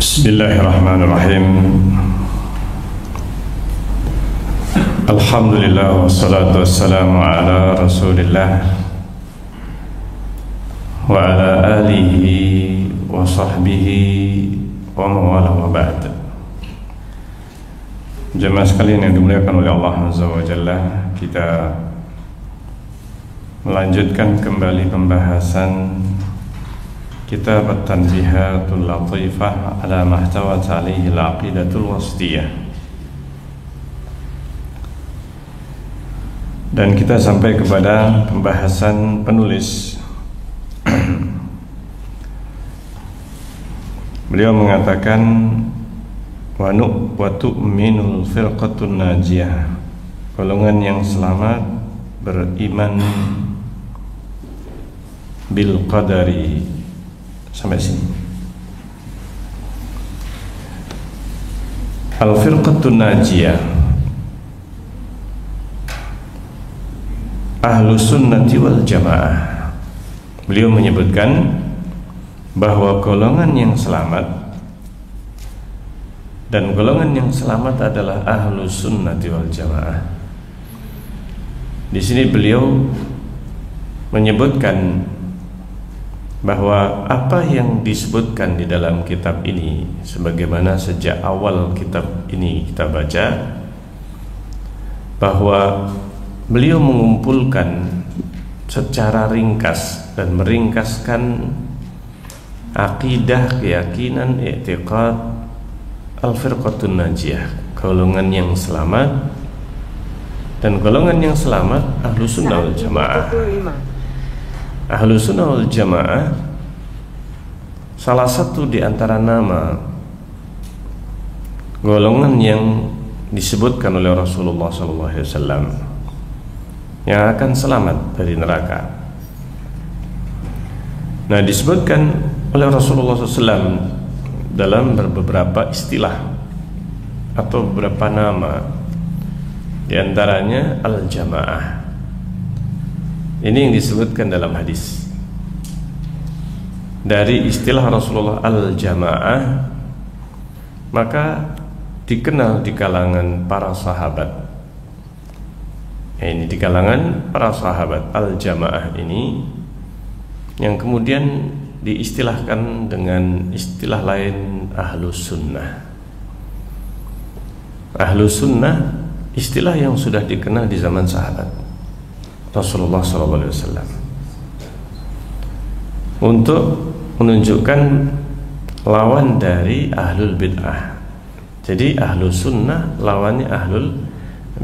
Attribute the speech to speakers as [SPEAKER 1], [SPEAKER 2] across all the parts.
[SPEAKER 1] Bismillahirrahmanirrahim. Alhamdulillah wassalatu wassalamu ala Rasulillah wa ala alihi wa sahbihi wa mawala wa ba'd. Jemaah sekalian yang dimuliakan oleh Allah Azza wa Jalla, kita melanjutkan kembali pembahasan Kitab At-Tanbihatul Latifah ala mahtawat alaihi al-aqidatul wasdiyah. Dan kita sampai kepada pembahasan penulis. Beliau mengatakan wa tu'minul firqatun najiyah, golongan yang selamat beriman bil qadari. Sampai sini. Al-firqatun najiyah, Ahlus Sunnati wal Jamaah. Beliau menyebutkan bahwa golongan yang selamat, dan golongan yang selamat adalah Ahlus Sunnati wal Jamaah. Di sini beliau menyebutkan bahwa apa yang disebutkan di dalam kitab ini, sebagaimana sejak awal kitab ini kita baca, bahwa beliau mengumpulkan secara ringkas dan meringkaskan akidah, keyakinan, i'tiqad al-firqatun najiyah, golongan yang selamat, dan golongan yang selamat Ahlus Sunnah wal Jamaah. Ahlus Sunnah wal Jamaah, salah satu di antara nama golongan yang disebutkan oleh Rasulullah SAW yang akan selamat dari neraka. Nah, disebutkan oleh Rasulullah SAW dalam beberapa istilah atau beberapa nama, di antaranya al-jamaah. Ini yang disebutkan dalam hadis. Dari istilah Rasulullah al-jamaah, maka dikenal di kalangan para sahabat. Ini di kalangan para sahabat al-jamaah ini, yang kemudian diistilahkan dengan istilah lain Ahlus Sunnah. Ahlus Sunnah, istilah yang sudah dikenal di zaman sahabat Rasulullah SAW, untuk menunjukkan lawan dari ahlul bid'ah. Jadi Ahlus Sunnah lawannya ahlul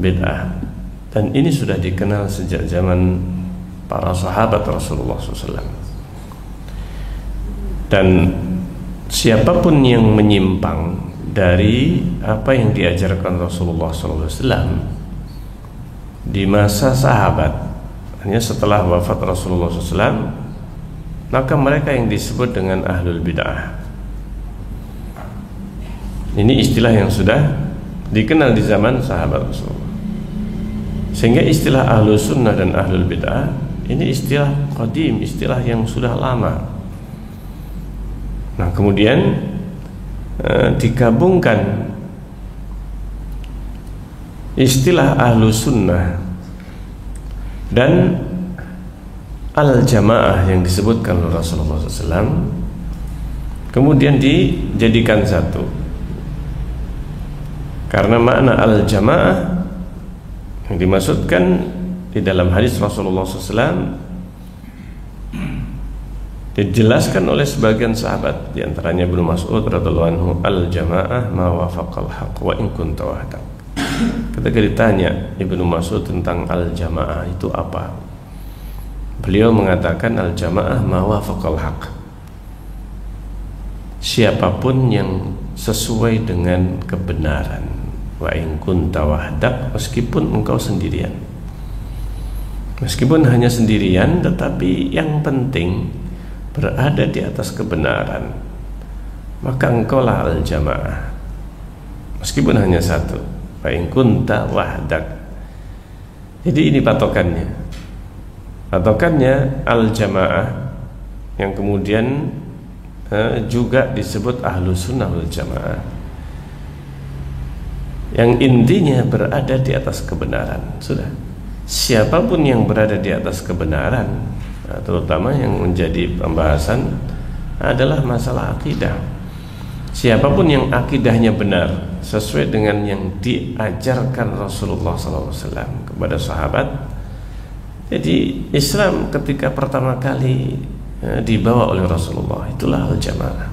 [SPEAKER 1] bid'ah, dan ini sudah dikenal sejak zaman para sahabat Rasulullah SAW. Dan siapapun yang menyimpang dari apa yang diajarkan Rasulullah SAW di masa sahabat, hanya setelah wafat Rasulullah SAW, maka mereka yang disebut dengan ahlul bid'ah. Ini istilah yang sudah dikenal di zaman sahabat Rasulullah, sehingga istilah ahlus sunnah dan ahlul bid'ah ini istilah qadim, istilah yang sudah lama. Nah, kemudian digabungkan istilah ahlus sunnah dan al-jamaah yang disebutkan oleh Rasulullah SAW, kemudian dijadikan satu. Karena makna al-jamaah yang dimaksudkan di dalam hadis Rasulullah SAW dijelaskan oleh sebagian sahabat, di antaranya Ibnu Mas'ud radhiyallahu anhu, al-jamaah ma wafaqal haqq wa in kunta wahdak. Ketika ditanya Ibnu Mas'ud tentang al-jamaah itu apa, beliau mengatakan al-jamaah ma wafaqal haqq, siapapun yang sesuai dengan kebenaran, wa in kunta wahdak, meskipun engkau sendirian, meskipun hanya sendirian, tetapi yang penting berada di atas kebenaran, maka engkaulah al-jamaah, meskipun hanya satu, wa in kunta wahdak. Jadi ini patokannya. Patokannya al-jamaah yang kemudian juga disebut Ahlus Sunnah wal Jamaah, yang intinya berada di atas kebenaran. Sudah, siapapun yang berada di atas kebenaran, terutama yang menjadi pembahasan adalah masalah akidah. Siapapun yang akidahnya benar sesuai dengan yang diajarkan Rasulullah SAW kepada sahabat. Jadi Islam ketika pertama kali dibawa oleh Rasulullah, itulah al-jamaah,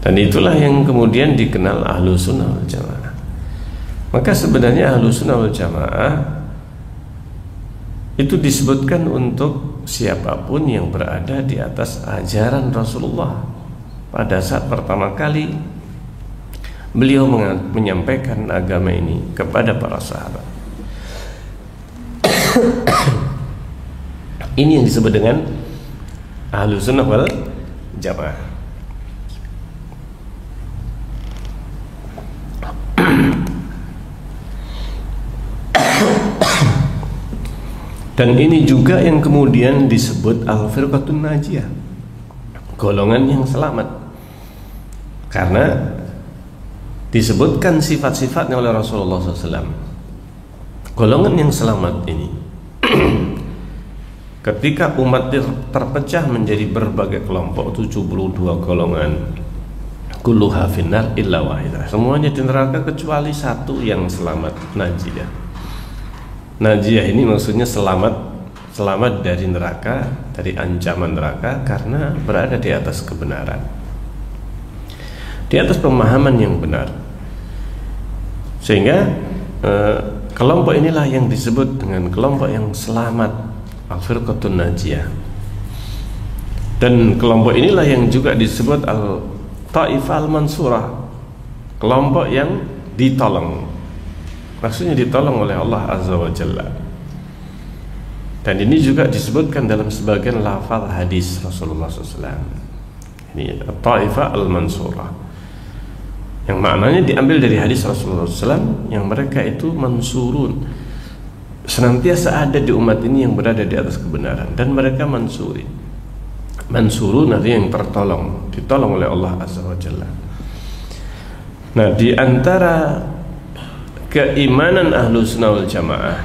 [SPEAKER 1] dan itulah yang kemudian dikenal Ahlus Sunnah wal Jamaah. Maka sebenarnya Ahlus Sunnah wal Jamaah itu disebutkan untuk siapapun yang berada di atas ajaran Rasulullah pada saat pertama kali beliau menyampaikan agama ini kepada para sahabat. Ini yang disebut dengan Ahlus Sunnah wal Jamaah. Dan ini juga yang kemudian disebut Al-Firqatun Najiyah, golongan yang selamat, karena disebutkan sifat-sifatnya oleh Rasulullah SAW. Golongan yang selamat ini ketika umat terpecah menjadi berbagai kelompok, 72 golongan, kulluha finnar illa wahidah, semuanya di neraka kecuali satu yang selamat, najiyah. Najiyah ini maksudnya selamat dari neraka, dari ancaman neraka, karena berada di atas kebenaran, di atas pemahaman yang benar. Sehingga kelompok inilah yang disebut dengan kelompok yang selamat, Al-Firqatun Najiyah. Dan kelompok inilah yang juga disebut Al-Ta'ifah Al-Mansurah, kelompok yang ditolong, maksudnya ditolong oleh Allah Azza wa Jalla. Dan ini juga disebutkan dalam sebagian lafaz hadis Rasulullah SAW. Ini Al-Ta'ifah Al-Mansurah, yang maknanya diambil dari hadis Rasulullah SAW, yang mereka itu mansurun, senantiasa ada di umat ini yang berada di atas kebenaran, dan mereka mansurin. Mansurun artinya yang tertolong, ditolong oleh Allah Azza wa Jalla. Nah, di antara keimanan Ahlus Sunnah wal Jamaah,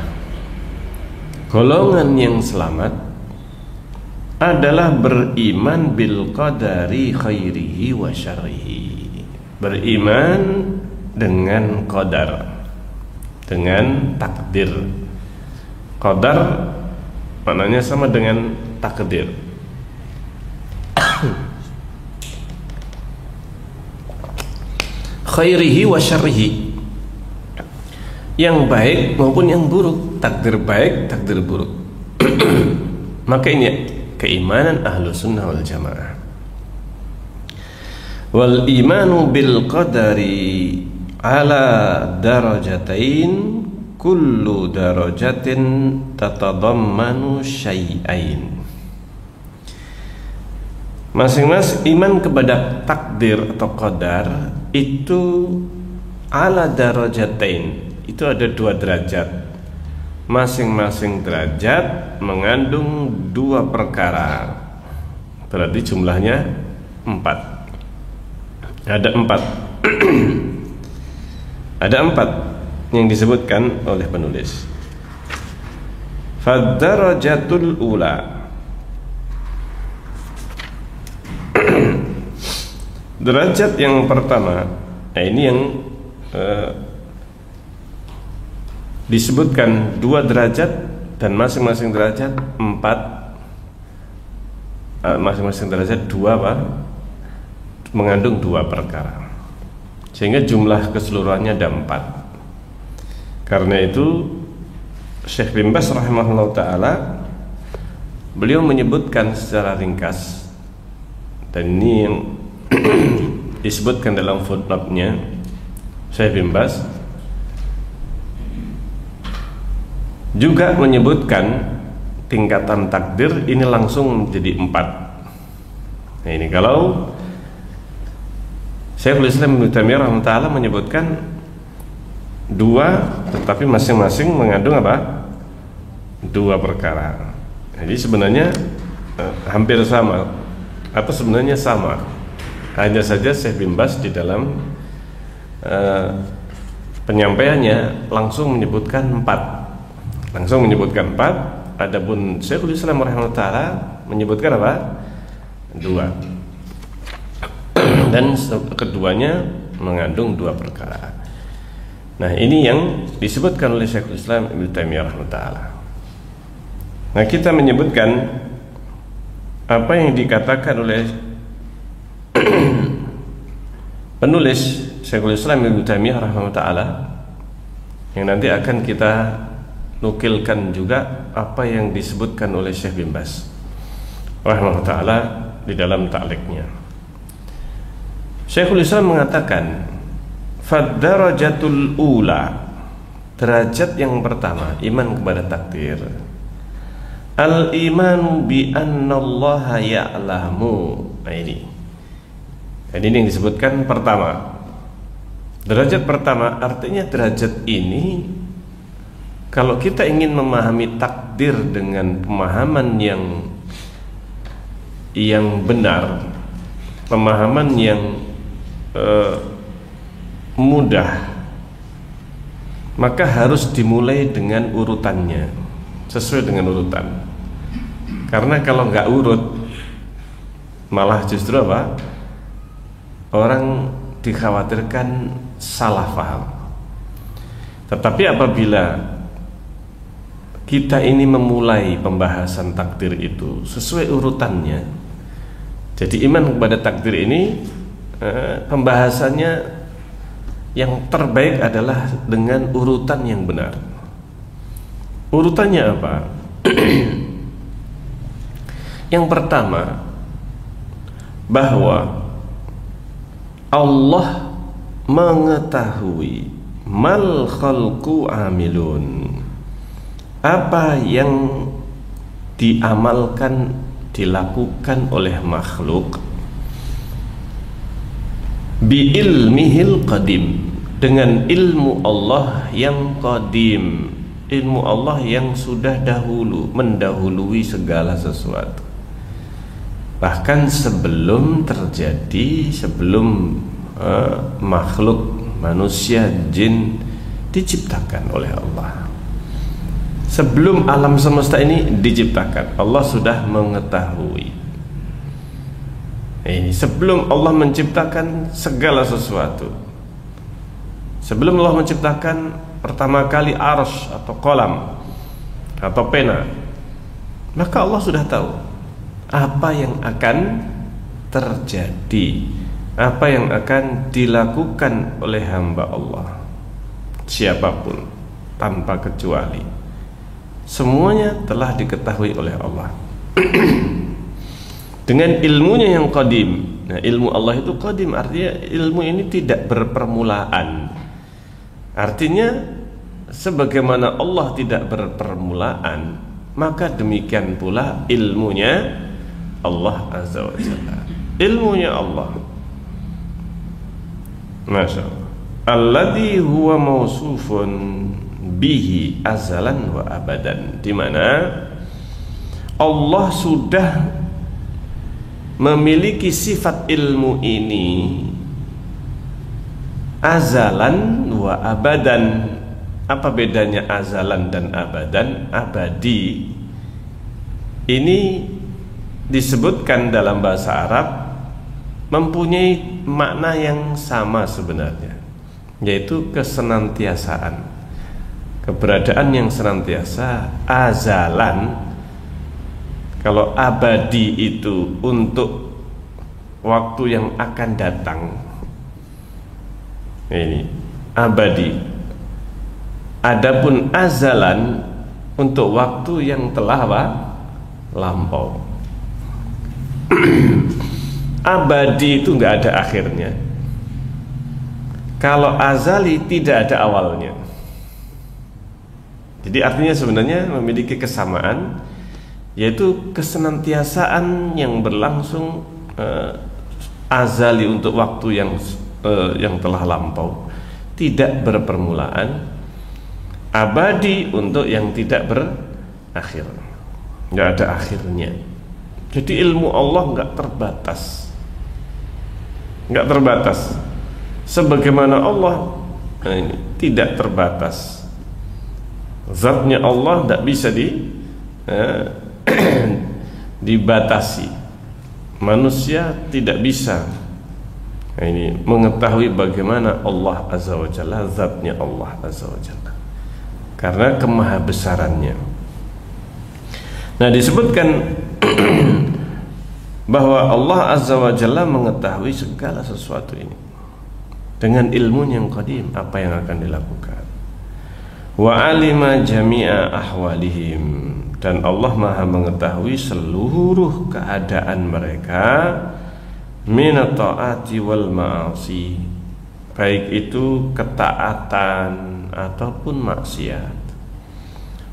[SPEAKER 1] golongan yang selamat adalah beriman bil qadari khairihi wa syarrihi, beriman dengan qadar, dengan takdir. Qadar maknanya sama dengan takdir. Khairihi wa syarrihi, yang baik maupun yang buruk, takdir baik, takdir buruk. Maka ini keimanan Ahlus Sunnah wal Jamaah. Wal imanu bil qadari ala darajatain, kullu darajatin tatadammanu syai'ain. Masing-masing iman kepada takdir atau qadar itu ala darajatain, itu ada 2 derajat. Masing-masing derajat mengandung 2 perkara, berarti jumlahnya 4. Ada 4 ada 4 yang disebutkan oleh penulis. Fadarajatul ula, derajat yang pertama. Nah, ini yang disebutkan 2 derajat, dan masing-masing derajat 4, masing-masing derajat 2 apa? Mengandung 2 perkara, sehingga jumlah keseluruhannya ada 4. Karena itu Syekh bin Baz rahimahullah ta'ala, beliau menyebutkan secara ringkas, dan ini yang disebutkan dalam footnote-nya Syekh bin Baz, juga menyebutkan tingkatan takdir ini langsung menjadi 4. Nah, ini kalau Syekhul Islam Ibnu Taimiyah rahimahullah ta'ala menyebutkan 2, tetapi masing-masing mengandung apa? 2 perkara. Jadi sebenarnya hampir sama atau sebenarnya sama. Hanya saja Syekh bin Baz di dalam penyampaiannya langsung menyebutkan 4. Adapun Syekhul Islam rahimahullah taala menyebutkan apa? 2. Dan keduanya mengandung 2 perkara. Nah, ini yang disebutkan oleh Syekhul Islam Ibnu Taimiyah rahimahullah taala. Nah, kita menyebutkan apa yang dikatakan oleh penulis Syekhul Islam Ibnu Taimiyah rahimahullah taala, yang nanti akan kita nukilkan juga apa yang disebutkan oleh Syekh bin Baz rahimahullah taala di dalam ta'liqnya. Syekhul Islam mengatakan, fad-darajatul ula, derajat yang pertama iman kepada takdir, al-imanu bi annallaha ya'lamu. Nah, ini yang disebutkan pertama. Derajat pertama artinya derajat ini, kalau kita ingin memahami takdir dengan pemahaman yang benar, pemahaman yang mudah, maka harus dimulai dengan urutannya, sesuai dengan urutan. Karena kalau nggak urut, malah justru apa? Orang dikhawatirkan salah paham. Tetapi apabila kita ini memulai pembahasan takdir itu sesuai urutannya, jadi iman kepada takdir ini pembahasannya yang terbaik adalah dengan urutan yang benar. Urutannya apa? Yang pertama, bahwa Allah mengetahui mal khalqu amilun, apa yang diamalkan, dilakukan oleh makhluk, bi ilmihil qadim, dengan ilmu Allah yang qadim, ilmu Allah yang sudah dahulu, mendahului segala sesuatu, bahkan sebelum terjadi, sebelum makhluk manusia, jin diciptakan oleh Allah. Sebelum alam semesta ini diciptakan, Allah sudah mengetahui. Ini sebelum Allah menciptakan segala sesuatu, sebelum Allah menciptakan pertama kali arsy atau kolam atau pena, maka Allah sudah tahu apa yang akan terjadi, apa yang akan dilakukan oleh hamba Allah, siapapun tanpa kecuali, semuanya telah diketahui oleh Allah dengan ilmunya yang qadim. Nah, ilmu Allah itu qadim, artinya ilmu ini tidak berpermulaan. Artinya sebagaimana Allah tidak berpermulaan, maka demikian pula ilmunya Allah Azza wa Jalla. Ilmunya Allah, Masya Allah, alladhi huwa mausufun bihi azalan wa abadan, di mana Allah sudah memiliki sifat ilmu ini azalan wa abadan. Apa bedanya azalan dan abadan? Abadi ini disebutkan dalam bahasa Arab mempunyai makna yang sama sebenarnya, yaitu kesenantiasaan, keberadaan yang senantiasa. Azalan, kalau abadi itu untuk waktu yang akan datang, ini abadi. Adapun azalan untuk waktu yang telah lampau. Abadi itu nggak ada akhirnya. Kalau azali tidak ada awalnya. Jadi artinya sebenarnya memiliki kesamaan, yaitu kesenantiasaan yang berlangsung azali untuk waktu yang telah lampau, tidak berpermulaan. Abadi untuk yang tidak berakhir, nggak ada akhirnya. Jadi ilmu Allah nggak terbatas, nggak terbatas. Sebagaimana Allah ini tidak terbatas. Zatnya Allah tidak bisa dibatasi. Manusia tidak bisa ini mengetahui bagaimana Allah Azza wa Jalla, zatnya Allah Azza wa Jalla, karena kemahabesarannya. Nah, disebutkan bahwa Allah Azza wa Jalla mengetahui segala sesuatu ini dengan ilmunya yang qadim, apa yang akan dilakukan. Wa alima jami'a ahwalihim, dan Allah Maha mengetahui seluruh keadaan mereka, minat ta'ati wal ma'asi, baik itu ketaatan ataupun maksiat,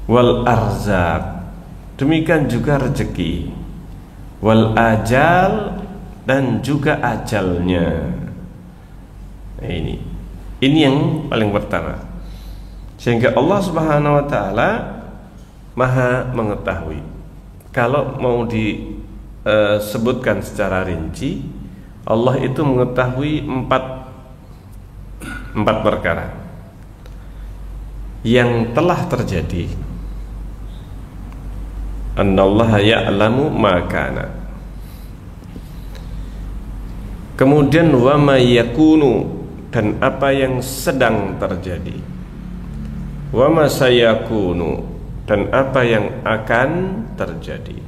[SPEAKER 1] wal arzak, demikian juga rezeki, wal ajal, dan juga ajalnya. Nah, ini yang paling pertama, sehingga Allah Subhanahu wa Ta'ala Maha mengetahui. Kalau mau disebutkan secara rinci, Allah itu mengetahui empat perkara yang telah terjadi. Annallaha ya'lamu ma kana. Kemudian wa ma yakunu, dan apa yang sedang terjadi. Wa ma sayakunu, dan apa yang akan terjadi.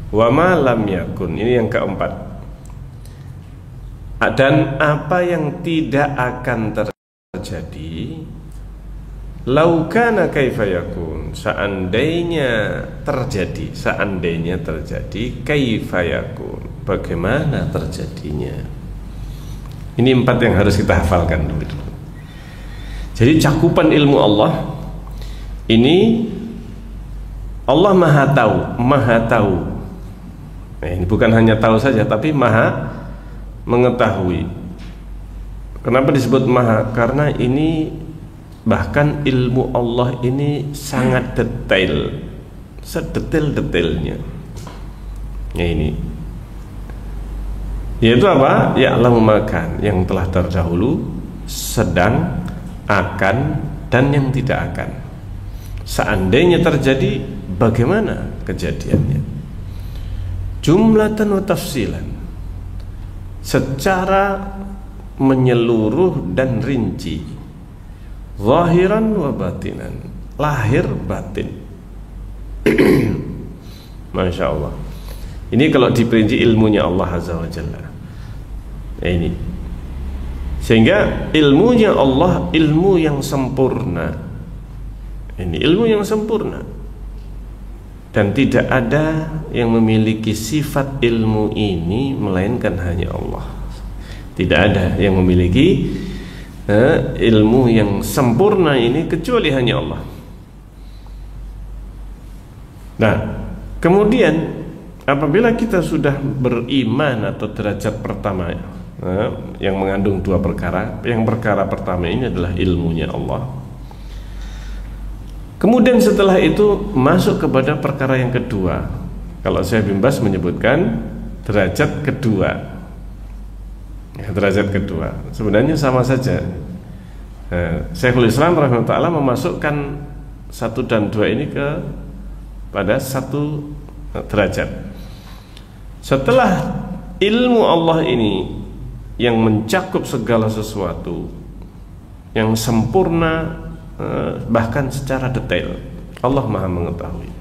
[SPEAKER 1] Wa ma lam yakun, ini yang keempat. Dan apa yang tidak akan terjadi. Lau kana kaifa yakun, seandainya terjadi kaifa yakun, bagaimana terjadinya. Ini empat yang harus kita hafalkan dulu. Jadi cakupan ilmu Allah ini, Allah Maha tahu. Nah, ini bukan hanya tahu saja, tapi Maha mengetahui. Kenapa disebut Maha? Karena ini bahkan ilmu Allah ini sangat detail, sedetail-detailnya. Nah, ini yaitu apa? Ya'lamu makan, yang telah terdahulu, sedang, akan, dan yang tidak akan. Seandainya terjadi, bagaimana kejadiannya? Jumlatan wa tafsilan, secara menyeluruh dan rinci, zahiran wa batinan, lahir batin. Masya Allah. Ini kalau diperinci ilmunya Allah Azza wa Jalla. Ini sehingga ilmunya Allah ilmu yang sempurna. Ini ilmu yang sempurna, dan tidak ada yang memiliki sifat ilmu ini melainkan hanya Allah. Tidak ada yang memiliki ilmu yang sempurna ini kecuali hanya Allah. Nah, kemudian apabila kita sudah beriman atau derajat pertama yang mengandung dua perkara, yang perkara pertama ini adalah ilmunya Allah. Kemudian setelah itu masuk kepada perkara yang kedua. Kalau saya Bin Bas menyebutkan derajat kedua. Ya, derajat kedua sebenarnya sama saja. Syekhul Islam rahimahullah memasukkan 1 dan 2 ini pada 1 derajat. Setelah ilmu Allah ini yang mencakup segala sesuatu, yang sempurna, bahkan secara detail, Allah Maha mengetahui.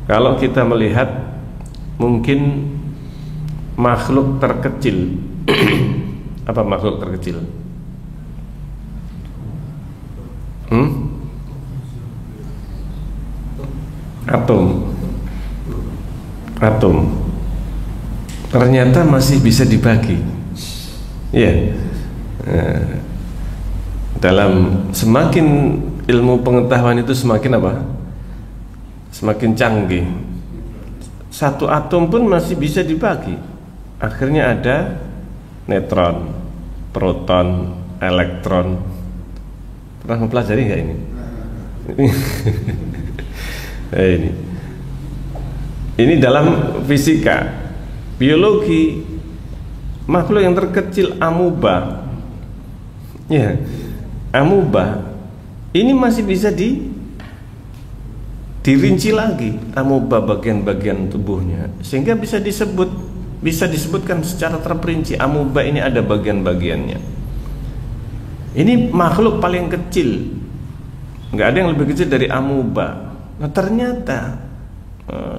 [SPEAKER 1] Kalau kita melihat mungkin makhluk terkecil apa makhluk terkecil? Atom ternyata masih bisa dibagi. Ya, dalam semakin ilmu pengetahuan itu semakin apa? Semakin canggih. 1 atom pun masih bisa dibagi. Akhirnya ada neutron, proton, elektron. Pernah mempelajari nggak ini? Ini Ini dalam fisika, biologi, makhluk yang terkecil amuba, ya, amuba ini masih bisa dirinci lagi, amuba bagian-bagian tubuhnya, sehingga bisa disebutkan secara terperinci, amuba ini ada bagian-bagiannya. Ini makhluk paling kecil, nggak ada yang lebih kecil dari amuba. Nah ternyata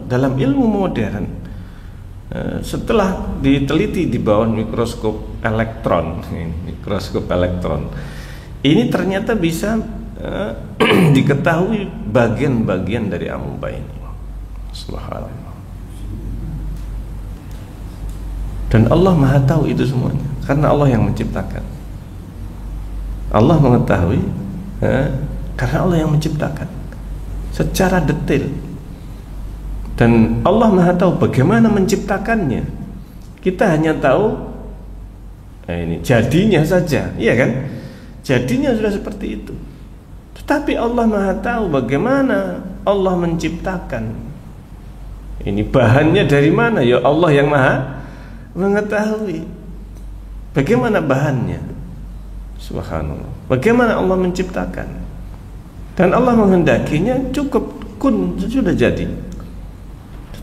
[SPEAKER 1] dalam ilmu modern, setelah diteliti di bawah mikroskop elektron, ini ternyata bisa diketahui bagian-bagian dari amuba ini. Subhanallah. Dan Allah Maha tahu itu semuanya, karena Allah yang menciptakan. Allah mengetahui karena Allah yang menciptakan secara detail. Dan Allah Maha tahu bagaimana menciptakannya. Kita hanya tahu ini jadinya saja, iya kan? Jadinya sudah seperti itu. Tetapi Allah Maha tahu bagaimana Allah menciptakan. Ini bahannya dari mana? Ya Allah yang Maha mengetahui. Bagaimana bahannya? Subhanallah. Bagaimana Allah menciptakan? Dan Allah menghendakinya cukup kun, sudah jadi.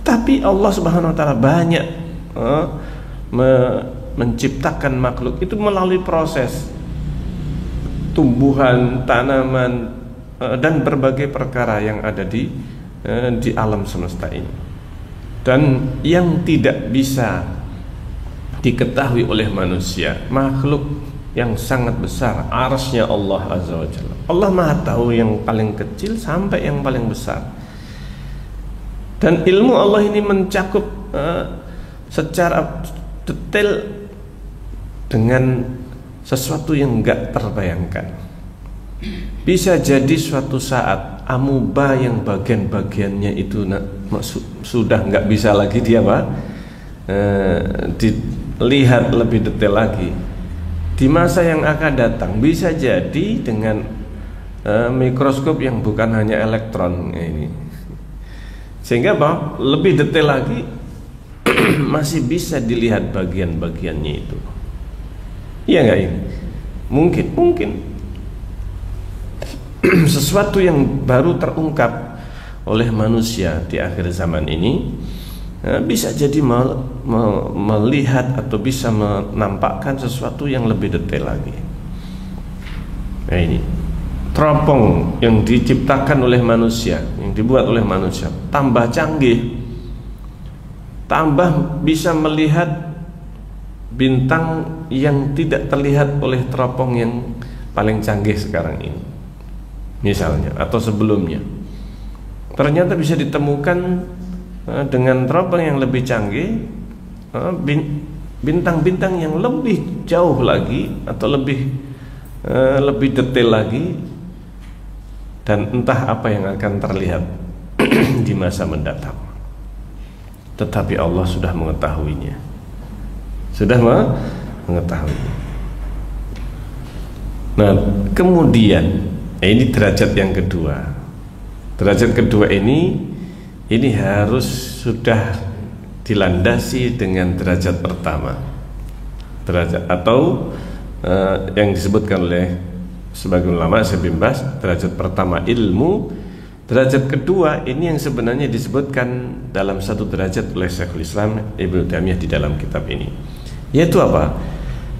[SPEAKER 1] Tapi Allah Subhanahu wa taala banyak menciptakan makhluk itu melalui proses tumbuhan, tanaman, dan berbagai perkara yang ada di alam semesta ini. Dan yang tidak bisa diketahui oleh manusia, makhluk yang sangat besar, arsy-Nya Allah Azza wa Jalla. Allah Maha tahu yang paling kecil sampai yang paling besar. Dan ilmu Allah ini mencakup secara detail dengan sesuatu yang enggak terbayangkan. Bisa jadi suatu saat amuba yang bagian-bagiannya itu sudah enggak bisa lagi dilihat lebih detail lagi. Di masa yang akan datang bisa jadi dengan mikroskop yang bukan hanya elektron ini, sehingga lebih detail lagi masih bisa dilihat bagian-bagiannya itu. Iya nggak ini? Mungkin sesuatu yang baru terungkap oleh manusia di akhir zaman ini bisa jadi melihat atau bisa menampakkan sesuatu yang lebih detail lagi. Nah ini teropong yang diciptakan oleh manusia, yang dibuat oleh manusia, tambah canggih, tambah bisa melihat bintang yang tidak terlihat oleh teropong yang paling canggih sekarang ini, misalnya, atau sebelumnya. Ternyata bisa ditemukan dengan teropong yang lebih canggih, bintang-bintang yang lebih jauh lagi atau lebih detail lagi. Dan entah apa yang akan terlihat di masa mendatang. Tetapi Allah sudah mengetahuinya. Sudah mengetahuinya. Nah, kemudian ini derajat yang kedua. Derajat kedua ini harus sudah dilandasi dengan derajat pertama. Derajat atau yang disebutkan oleh sebagian ulama, saya bimbas, derajat pertama ilmu, derajat kedua ini yang sebenarnya disebutkan dalam satu derajat oleh Syekhul Islam Ibnu Taimiyah di dalam kitab ini, yaitu apa?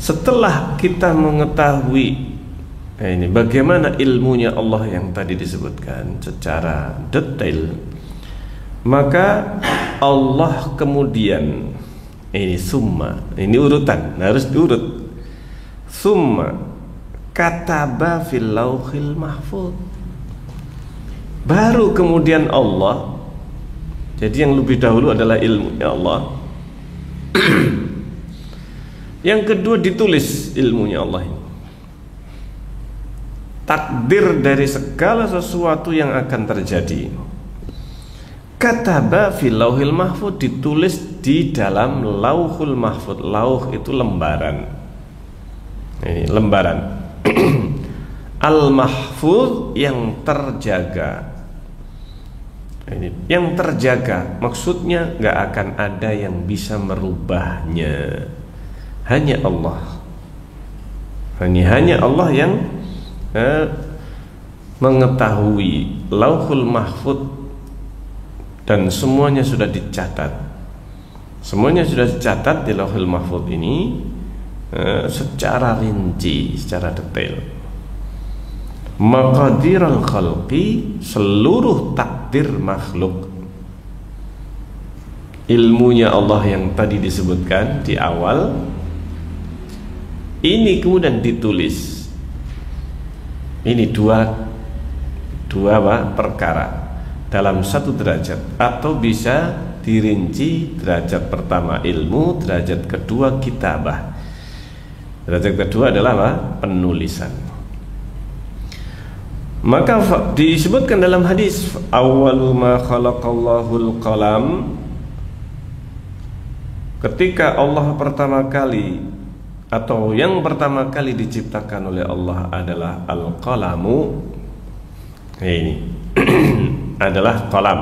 [SPEAKER 1] Setelah kita mengetahui ini bagaimana ilmunya Allah yang tadi disebutkan secara detail, maka Allah kemudian ini summa, ini urutan, harus diurut. Summa kataba fil lauhil mahfuz. Baru kemudian Allah, jadi yang lebih dahulu adalah ilmunya Allah. Yang kedua ditulis ilmunya Allah ini. Takdir dari segala sesuatu yang akan terjadi. Kataba fil lauhil mahfuz, ditulis di dalam lauhul mahfuz. Lauh itu lembaran. Ini lembaran. Al-mahfuz yang terjaga. Ini yang terjaga, maksudnya nggak akan ada yang bisa merubahnya. Hanya Allah. Hanya Allah yang mengetahui. Lauhul Mahfuz, dan semuanya sudah dicatat. Semuanya sudah dicatat di Lauhul Mahfuz ini secara rinci, secara detail. Maqadirul khalqi, seluruh takdir makhluk. Ilmunya Allah yang tadi disebutkan di awal, ini kemudian ditulis. Ini dua perkara dalam satu derajat, atau bisa dirinci derajat pertama ilmu, derajat kedua kitabah, derajat kedua adalah apa? Penulisan. Maka disebutkan dalam hadis, awwalu ma khalaqallahul qalam, ketika Allah pertama kali, atau yang pertama kali diciptakan oleh Allah adalah al-qalamu. Ini adalah qalam.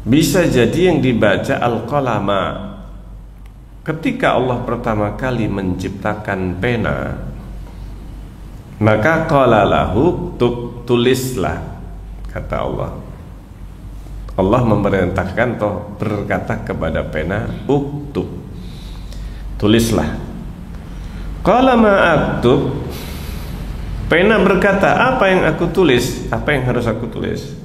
[SPEAKER 1] Bisa jadi yang dibaca al-qalama. Ketika Allah pertama kali menciptakan pena, maka qala lahu, tulislah, kata Allah. Allah memerintahkan atau berkata kepada pena, uktub, tulislah. Qala ma aktub, pena berkata, apa yang aku tulis? Apa yang harus aku tulis?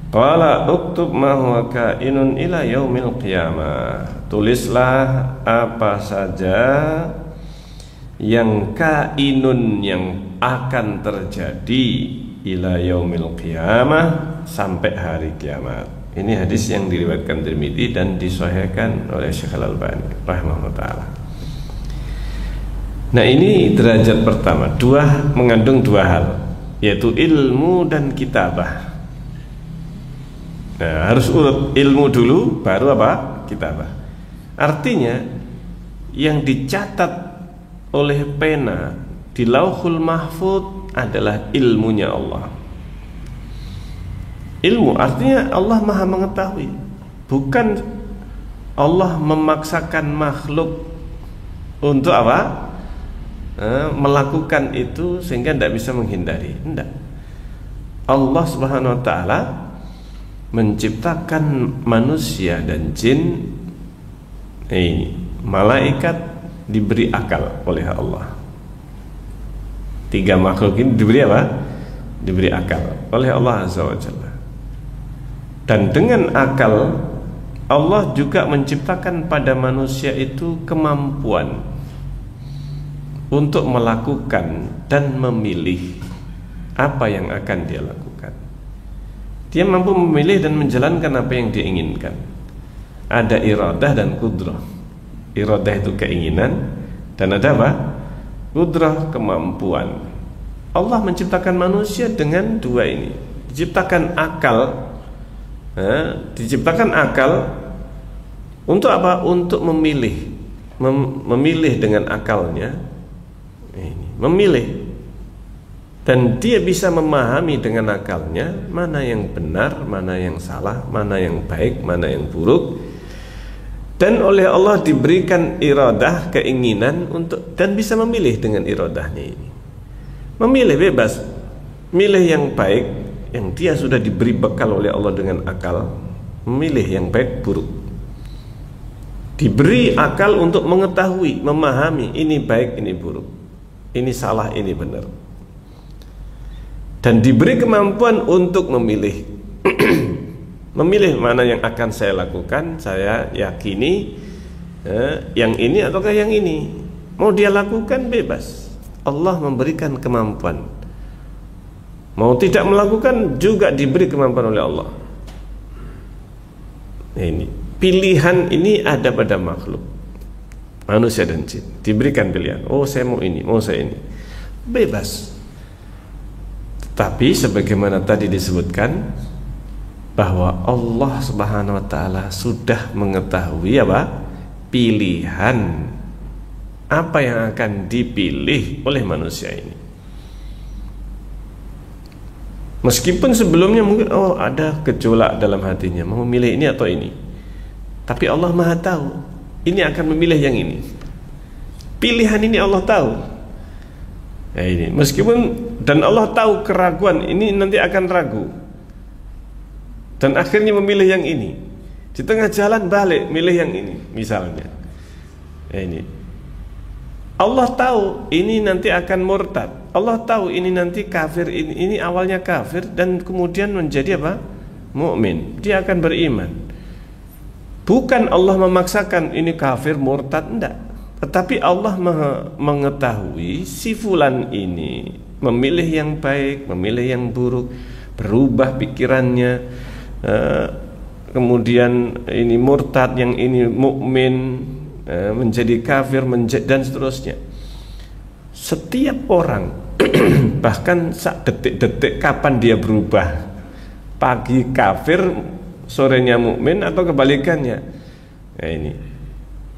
[SPEAKER 1] Qala uktub ma huwa kainun ila yaumil qiyamah, tulislah apa saja yang kainun, yang akan terjadi, ila yaumil qiyamah, sampai hari kiamat. Ini hadis yang diriwayatkan Tirmidzi dan disahihkan oleh Syekh Al-Albani rahimahullah taala. Nah, ini derajat pertama, mengandung dua hal, yaitu ilmu dan kitabah. Nah, harus urut, ilmu dulu baru apa? Kitabah. Artinya yang dicatat oleh pena di Lauhul Mahfuz adalah ilmunya Allah. Ilmu artinya Allah Maha mengetahui, bukan Allah memaksakan makhluk untuk apa? Melakukan itu sehingga tidak bisa menghindari. Tidak. Allah Subhanahu wa taala menciptakan manusia dan jin, malaikat diberi akal oleh Allah. Tiga makhluk ini diberi apa? Diberi akal oleh Allah Azza wa Jalla. Dan dengan akal, Allah juga menciptakan pada manusia itu kemampuan untuk melakukan dan memilih apa yang akan dia lakukan. Dia mampu memilih dan menjalankan apa yang dia inginkan. Ada iradah dan qudrah. Iradah itu keinginan, dan ada apa? Qudrah, kemampuan. Allah menciptakan manusia dengan dua ini. Diciptakan akal, untuk apa? Untuk memilih, memilih dengan akalnya. Memilih, dan dia bisa memahami dengan akalnya mana yang benar, mana yang salah, mana yang baik, mana yang buruk. Dan oleh Allah diberikan iradah, keinginan untuk, dan bisa memilih dengan iradahnya ini. Memilih bebas, milih yang baik, yang dia sudah diberi bekal oleh Allah dengan akal, memilih yang baik buruk. Diberi akal untuk mengetahui, memahami ini baik, ini buruk, ini salah, ini benar. Dan diberi kemampuan untuk memilih. Memilih mana yang akan saya lakukan, saya yakini yang ini ataukah yang ini. Mau dia lakukan bebas. Allah memberikan kemampuan. Mau tidak melakukan juga diberi kemampuan oleh Allah. Ini pilihan ini ada pada makhluk, manusia dan jin. Diberikan pilihan. Oh, saya mau ini, mau saya ini. Bebas. Tapi sebagaimana tadi disebutkan, bahwa Allah Subhanahu wa taala sudah mengetahui apa? Pilihan apa yang akan dipilih oleh manusia ini. Meskipun sebelumnya mungkin ada gejolak dalam hatinya, mau memilih ini atau ini, tapi Allah Maha tahu ini akan memilih yang ini. Pilihan ini Allah tahu. Nah, ini meskipun, dan Allah tahu keraguan ini nanti akan ragu, dan akhirnya memilih yang ini. Di tengah jalan balik milih yang ini misalnya. Nah, ini Allah tahu ini nanti akan murtad. Allah tahu ini nanti kafir, ini awalnya kafir dan kemudian menjadi apa? Mukmin. Dia akan beriman. Bukan Allah memaksakan ini kafir murtad, enggak. Tetapi Allah mengetahui si fulan ini memilih yang baik, memilih yang buruk, berubah pikirannya, kemudian ini murtad, yang ini mukmin, menjadi kafir, dan seterusnya. Setiap orang bahkan detik-detik kapan dia berubah, pagi kafir sorenya mukmin atau kebalikannya. Nah, ini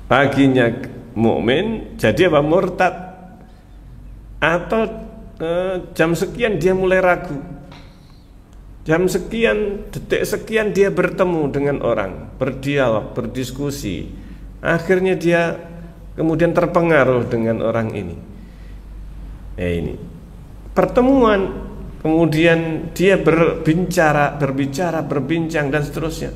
[SPEAKER 1] paginya mukmin jadi apa? Murtad. Atau jam sekian dia mulai ragu, jam sekian, detik sekian dia bertemu dengan orang, berdialog, berdiskusi, akhirnya dia kemudian terpengaruh dengan orang ini. Ini pertemuan, kemudian dia berbincang dan seterusnya.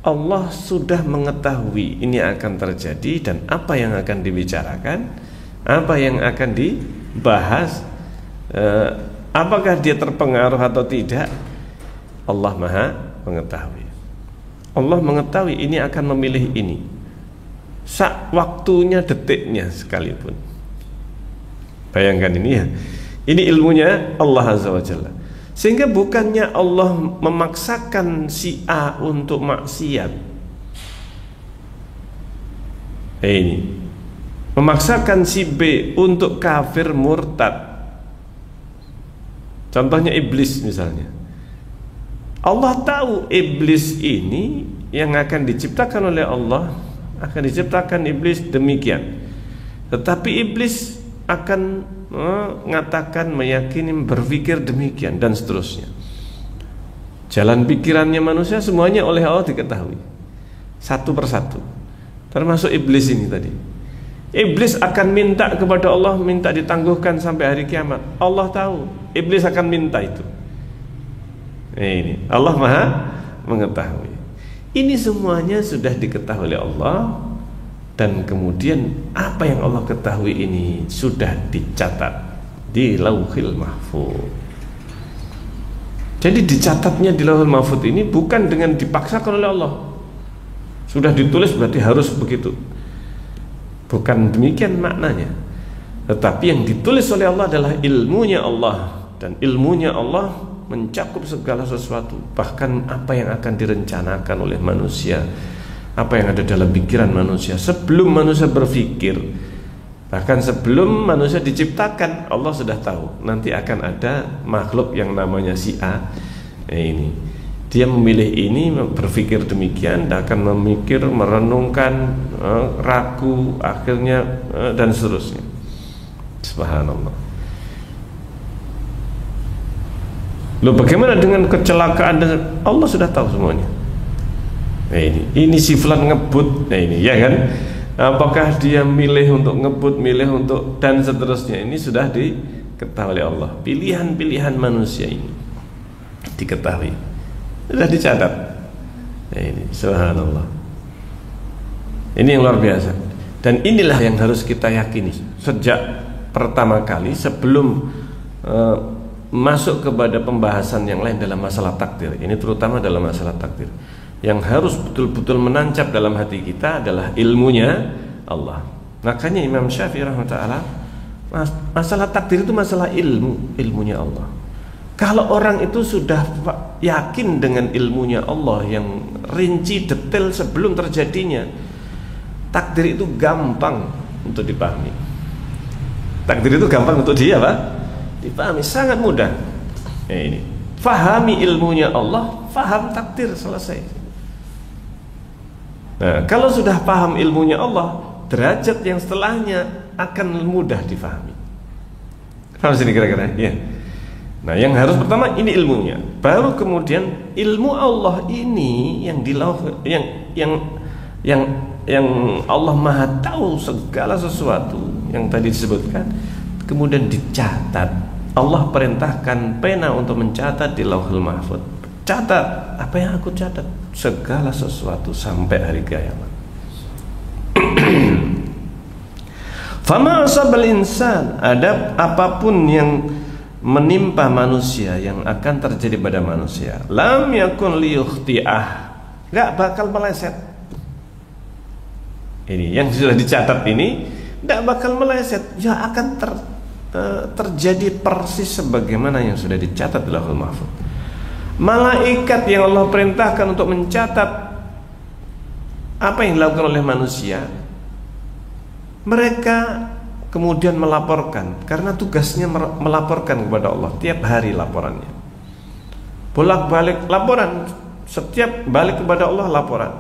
[SPEAKER 1] Allah sudah mengetahui ini akan terjadi dan apa yang akan dibicarakan, apa yang akan dibahas, apakah dia terpengaruh atau tidak. Allah Maha mengetahui. Allah mengetahui ini akan memilih ini, waktunya, detiknya sekalipun. Bayangkan ini ya. Ini ilmunya Allah Azza wa Jalla. Sehingga bukannya Allah memaksakan si A untuk maksiat. Ini memaksakan si B untuk kafir murtad. Contohnya iblis misalnya. Allah tahu iblis ini yang akan diciptakan oleh Allah, akan diciptakan iblis demikian. Tetapi iblis akan mengatakan, meyakini, berpikir demikian dan seterusnya. Jalan pikirannya manusia semuanya oleh Allah diketahui satu persatu, termasuk iblis ini tadi. Iblis akan minta kepada Allah, minta ditangguhkan sampai hari kiamat. Allah tahu iblis akan minta itu. Ini Allah Maha mengetahui. Ini semuanya sudah diketahui oleh Allah, dan kemudian apa yang Allah ketahui ini sudah dicatat di Lauhil Mahfuz. Jadi dicatatnya di Lauhil Mahfuz ini bukan dengan dipaksakan oleh Allah. Sudah ditulis berarti harus begitu. Bukan demikian maknanya. Tetapi yang ditulis oleh Allah adalah ilmunya Allah, dan ilmunya Allah mencakup segala sesuatu, bahkan apa yang akan direncanakan oleh manusia, apa yang ada dalam pikiran manusia sebelum manusia berpikir. Bahkan sebelum manusia diciptakan, Allah sudah tahu nanti akan ada makhluk yang namanya si A. Ini dia memilih ini, berpikir demikian, dan akan memikir, merenungkan, ragu, akhirnya dan seterusnya. Subhanallah. Loh, bagaimana dengan kecelakaan? Allah sudah tahu semuanya. Nah, ini si fulan ngebut. Nah, ini ya kan, apakah dia milih untuk ngebut, milih untuk dan seterusnya, ini sudah diketahui oleh Allah. Pilihan-pilihan manusia ini diketahui, sudah dicatat. Nah, ini subhanallah. Ini yang luar biasa, dan inilah yang harus kita yakini sejak pertama kali sebelum masuk kepada pembahasan yang lain dalam masalah takdir. Ini terutama dalam masalah takdir, yang harus betul-betul menancap dalam hati kita adalah ilmunya Allah. Makanya Imam Syafi'i rahimahullah, masalah takdir itu masalah ilmunya Allah. Kalau orang itu sudah yakin dengan ilmunya Allah yang rinci detail sebelum terjadinya, takdir itu gampang untuk dipahami. Takdir itu gampang untuk dia apa? Dipahami, sangat mudah. Ini fahami ilmunya Allah, faham takdir, selesai. Nah, kalau sudah paham ilmunya Allah, derajat yang setelahnya akan mudah difahami. Paham sini kira-kira? Ya. Nah, yang harus pertama ini ilmunya, baru kemudian ilmu Allah ini yang yang Allah Maha tahu segala sesuatu yang tadi disebutkan, kemudian dicatat. Allah perintahkan pena untuk mencatat di Lauhul Mahfuz. Catat apa yang aku catat, segala sesuatu sampai hari kiamat. Fama asabal insan, ada apapun yang menimpa manusia, yang akan terjadi pada manusia, lam yakun liyukhti'ah, gak bakal meleset. Ini yang sudah dicatat ini gak bakal meleset, ya akan terjadi persis sebagaimana yang sudah dicatat di Lauhul Mahfuz. Malaikat yang Allah perintahkan untuk mencatat apa yang dilakukan oleh manusia, mereka kemudian melaporkan, karena tugasnya melaporkan kepada Allah tiap hari laporannya. Bolak-balik laporan, setiap balik kepada Allah laporan.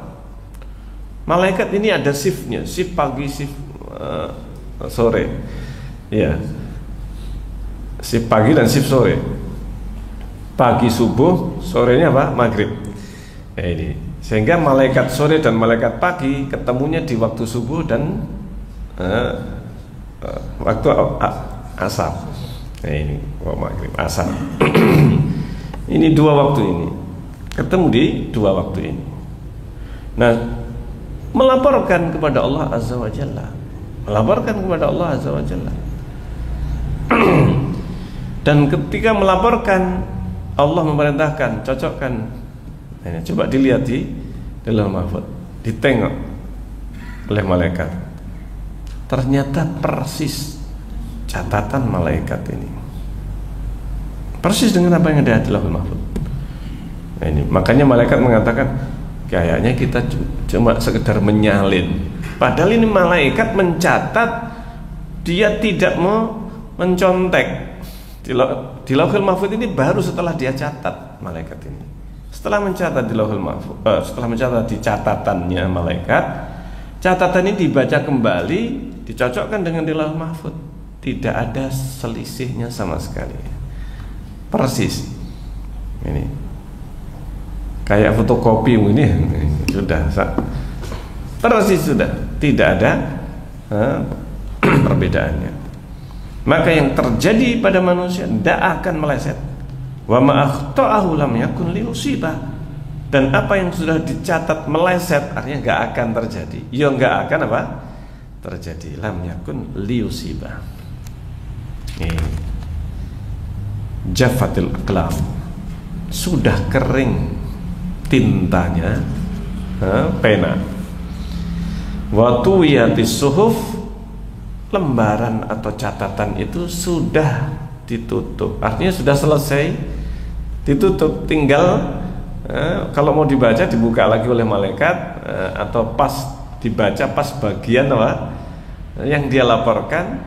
[SPEAKER 1] Malaikat ini ada shiftnya, shift pagi, shift sore. Ya. Shift pagi dan shift sore. Pagi subuh, sorenya apa? Maghrib. Ini. Sehingga malaikat sore dan malaikat pagi ketemunya di waktu subuh dan waktu asar. Nah, ini maghrib asar. Ini dua waktu ini ketemu di dua waktu ini. Nah, melaporkan kepada Allah Azza wa Jalla, melaporkan kepada Allah Azza wa Jalla. Dan ketika melaporkan, Allah memerintahkan, cocokkan. Nah, coba dilihat di dalam Mahfuz, ditengok oleh malaikat. Ternyata persis catatan malaikat ini, persis dengan apa yang ada di Lauhul Mahfuz. Nah, ini makanya malaikat mengatakan, kayaknya kita cuma sekedar menyalin. Padahal ini malaikat mencatat, dia tidak mau mencontek. Di Lauhul Mahfuz ini baru setelah dia catat malaikat ini. Setelah mencatat di Lauhul Mahfuz, setelah mencatat di catatannya malaikat, catatan ini dibaca kembali, dicocokkan dengan di Lauhul Mahfuz. Tidak ada selisihnya sama sekali. Persis. Ini kayak fotokopi ini sudah persis, sudah tidak ada perbedaannya. Maka yang terjadi pada manusia tidak akan meleset. Wa ma akhta'ahu lam yakun liyusibah. Dan apa yang sudah dicatat meleset artinya nggak akan terjadi. Ya nggak akan apa? Terjadi. Lam yakun liyusibah. Jaffatil aqlam. Sudah kering tintanya, pena. Wa tuwiyatis suhuf, lembaran atau catatan itu sudah ditutup, artinya sudah selesai ditutup, tinggal kalau mau dibaca dibuka lagi oleh malaikat, atau pas dibaca pas bagian apa yang dia laporkan,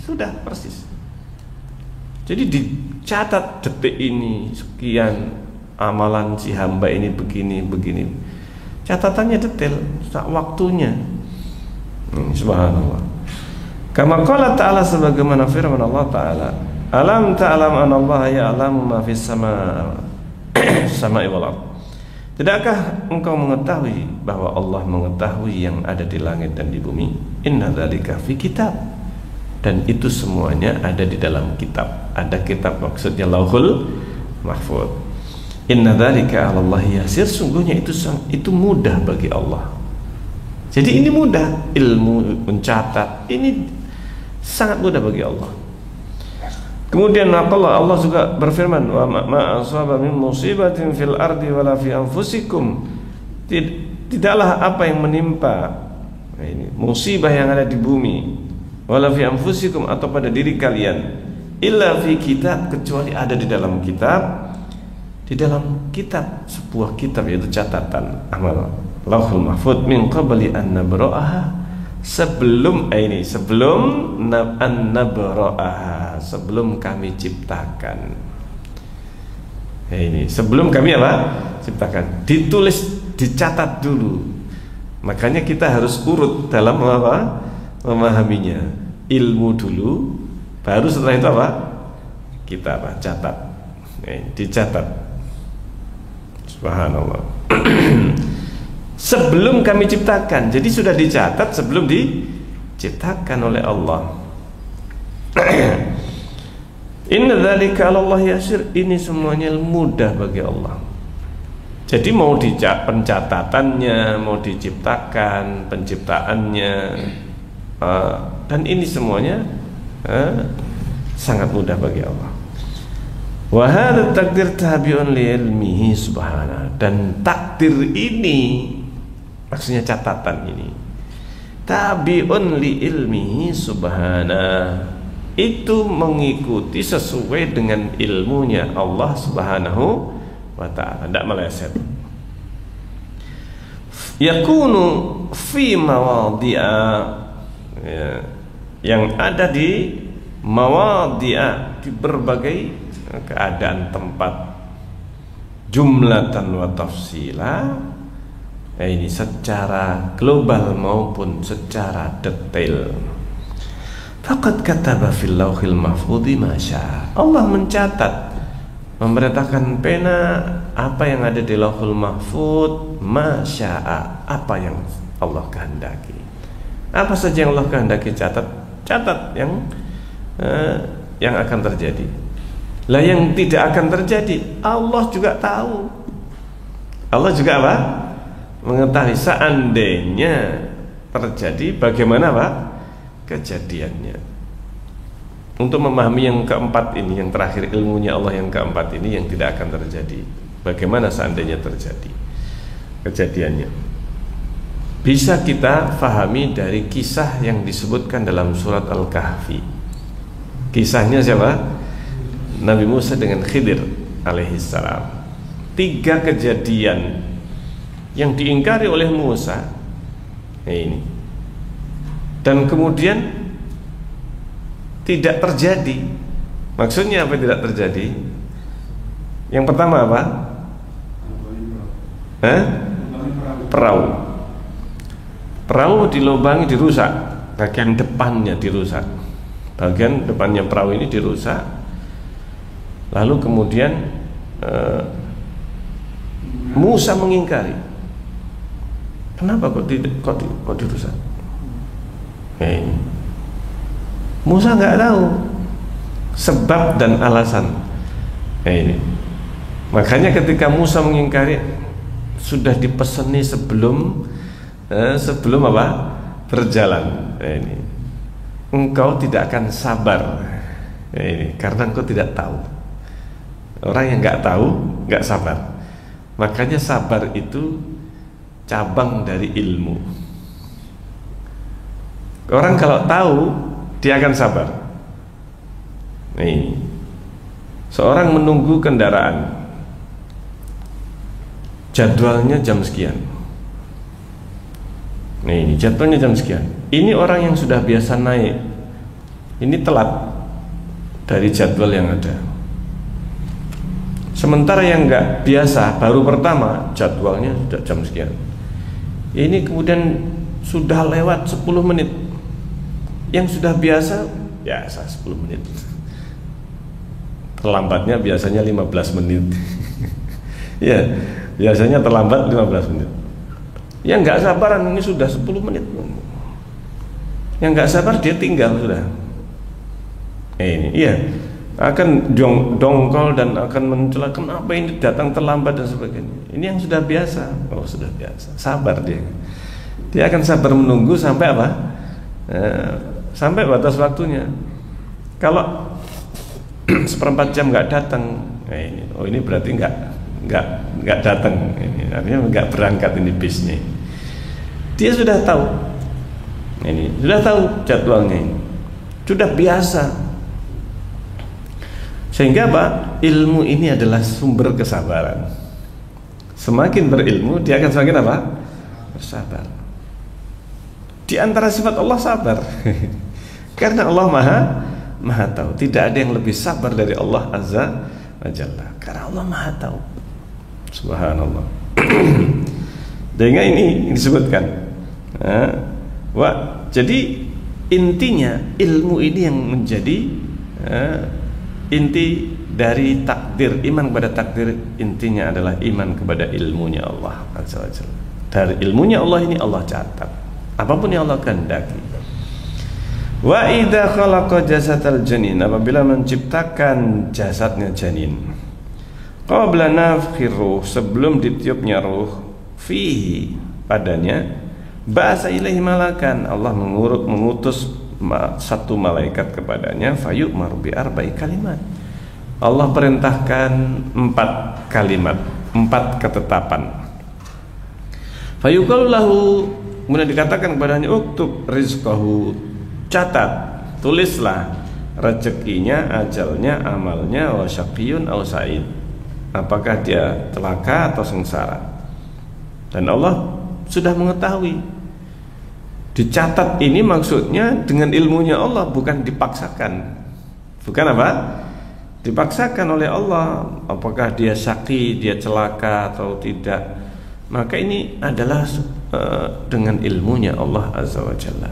[SPEAKER 1] sudah persis. Jadi dicatat detik ini sekian, amalan si hamba ini begini, catatannya detail, waktunya. Subhanallah. Kama qala ta'ala, sebagaimana firman Allah Ta'ala, alam ta'lam anna Allah ya'lamu ma fis sama'i wal ardh. Tidakkah engkau mengetahui bahwa Allah mengetahui yang ada di langit dan di bumi? Inna dzalika fi kitab. Dan itu semuanya ada di dalam kitab. Ada kitab, maksudnya Lauhul Mahfuz. Inna dzalika 'ala Allah yasir, sungguhnya itu mudah bagi Allah. Jadi ini mudah, ilmu mencatat ini sangat mudah bagi Allah. Kemudian Allah juga berfirman, wa ma asaba min musibatin fil ardi wala fi anfusikum. Tidaklah apa yang menimpa, ini musibah yang ada di bumi, wala fi anfusikum, atau pada diri kalian, illa fi kitab, kecuali ada di dalam kitab. Di dalam kitab, sebuah kitab, yaitu catatan amal Lauhul Mahfuz, min qabli an nabra'aha, sebelum an nabra'aha, sebelum kami ciptakan. Ini sebelum kami apa? Ciptakan. Ditulis, dicatat dulu. Makanya kita harus urut dalam apa? Memahaminya. Ilmu dulu, baru setelah itu apa? kita catat, dicatat. Subhanallah. Sebelum kami ciptakan, jadi sudah dicatat sebelum diciptakan oleh Allah. Inna dzalika 'ala Allah yasir, ini semuanya mudah bagi Allah. Jadi mau pencatatannya, mau diciptakan, penciptaannya, dan ini semuanya sangat mudah bagi Allah. Wa hadza takdir tabi'un li ilmihi subhanahu, dan takdir ini maksudnya catatan ini tabi'un li ilmihi subhanahu, itu mengikuti sesuai dengan ilmunya Allah Subhanahu wa ta'ala, tidak meleset. Yakunu fi mawadhi'a, yang ada di mawadhi'a, di berbagai keadaan tempat, jumlatan wa tafsila, ini secara global maupun secara detail. Faqad kataba fil lauhil mahfudzi ma syaa. Allah mencatat, memerintahkan pena apa yang ada di lauhul mahfud, ma syaa, apa yang Allah kehendaki. Apa saja yang Allah kehendaki catat yang akan terjadi. Lah yang tidak akan terjadi Allah juga tahu. Allah juga apa? Mengetahui seandainya terjadi bagaimana Pak kejadiannya. Untuk memahami yang keempat ini, yang terakhir ilmunya Allah yang keempat ini yang tidak akan terjadi, bagaimana seandainya terjadi kejadiannya, bisa kita fahami dari kisah yang disebutkan dalam surat Al-Kahfi. Kisahnya siapa? Nabi Musa dengan Khidir alaihissalam. 3 kejadian yang diingkari oleh Musa ini, dan kemudian tidak terjadi. Maksudnya apa tidak terjadi? Yang pertama apa? Perahu dilubangi, dirusak. Bagian depannya dirusak. Bagian depannya perahu ini dirusak. Lalu kemudian Musa mengingkari. Kenapa kok dirusak? Musa nggak tahu sebab dan alasan. Ini makanya ketika Musa mengingkari, sudah dipeseni sebelum apa berjalan. Ini engkau tidak akan sabar. Ini karena engkau tidak tahu. Orang yang nggak tahu nggak sabar. Makanya sabar itu cabang dari ilmu. Orang kalau tahu dia akan sabar. Nih, seorang menunggu kendaraan, jadwalnya jam sekian. Nih, jadwalnya jam sekian. Ini orang yang sudah biasa naik, ini telat dari jadwal yang ada. Sementara yang nggak biasa, baru pertama, jadwalnya sudah jam sekian. Ini kemudian sudah lewat 10 menit. Yang sudah biasa 10 menit. Terlambatnya biasanya 15 menit. Ya, biasanya terlambat 15 menit. Yang nggak sabaran ini sudah 10 menit. Yang nggak sabar dia tinggal sudah. Ini iya, akan dongkol dan akan mencela, kenapa ini datang terlambat dan sebagainya. Ini yang sudah biasa. Oh, sudah biasa. Sabar dia. Dia akan sabar menunggu sampai apa? Sampai batas waktunya. Kalau 1/4 jam nggak datang, ini berarti nggak datang. Ini artinya nggak berangkat ini bisnya. Dia sudah tahu. Ini sudah tahu jadwalnya. Sudah biasa. Sehingga Pak, ilmu ini adalah sumber kesabaran. Semakin berilmu dia akan semakin apa? Bersabar. Di antara sifat Allah sabar. Karena Allah maha tahu. Tidak ada yang lebih sabar dari Allah Azza wa Jalla. Karena Allah maha tahu. Subhanallah. Sehingga ini disebutkan. Jadi intinya ilmu ini yang menjadi inti dari takdir, iman kepada takdir intinya adalah iman kepada ilmunya Allah Azza wa Jalla. Dari ilmunya Allah ini Allah catat apapun yang Allah kehendaki. Wa idza khalaqa jasadal janin, apabila menciptakan jasadnya janin, qabla nafkhir ruh, sebelum ditiupnya ruh, fihi, padanya, ba'asa ilaihi malakan, Allah mengutus satu malaikat kepadanya, fayu'maru bi arba'i kalimat, Allah perintahkan 4 kalimat, 4 ketetapan. Fayuqalu lahu, kemudian dikatakan kepadanya, uktub rizqahu, catat, tulislah rezekinya, ajalnya, amalnya, wa syaqiyun aw sa'id, apakah dia celaka atau sengsara. Dan Allah sudah mengetahui. Dicatat ini maksudnya dengan ilmunya Allah, bukan dipaksakan. Bukan apa? Dipaksakan oleh Allah, apakah dia syaqi, dia celaka atau tidak. Maka ini adalah dengan ilmunya Allah Azza wa Jalla.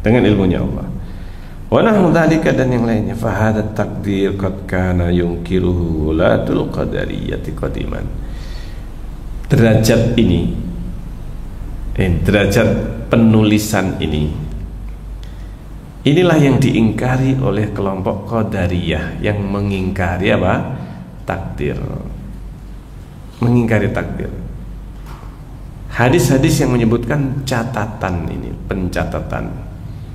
[SPEAKER 1] Dengan ilmunya Allah. Wa nahu dzalika, dan yang lainnya, fa hadza takdir qad kana yunkiruhu ulatul qadariyati qadiman. Derajat ini, derajat penulisan ini, inilah yang diingkari oleh kelompok Qadariyah yang mengingkari apa? Takdir. Mengingkari takdir. Hadis-hadis yang menyebutkan catatan ini, pencatatan,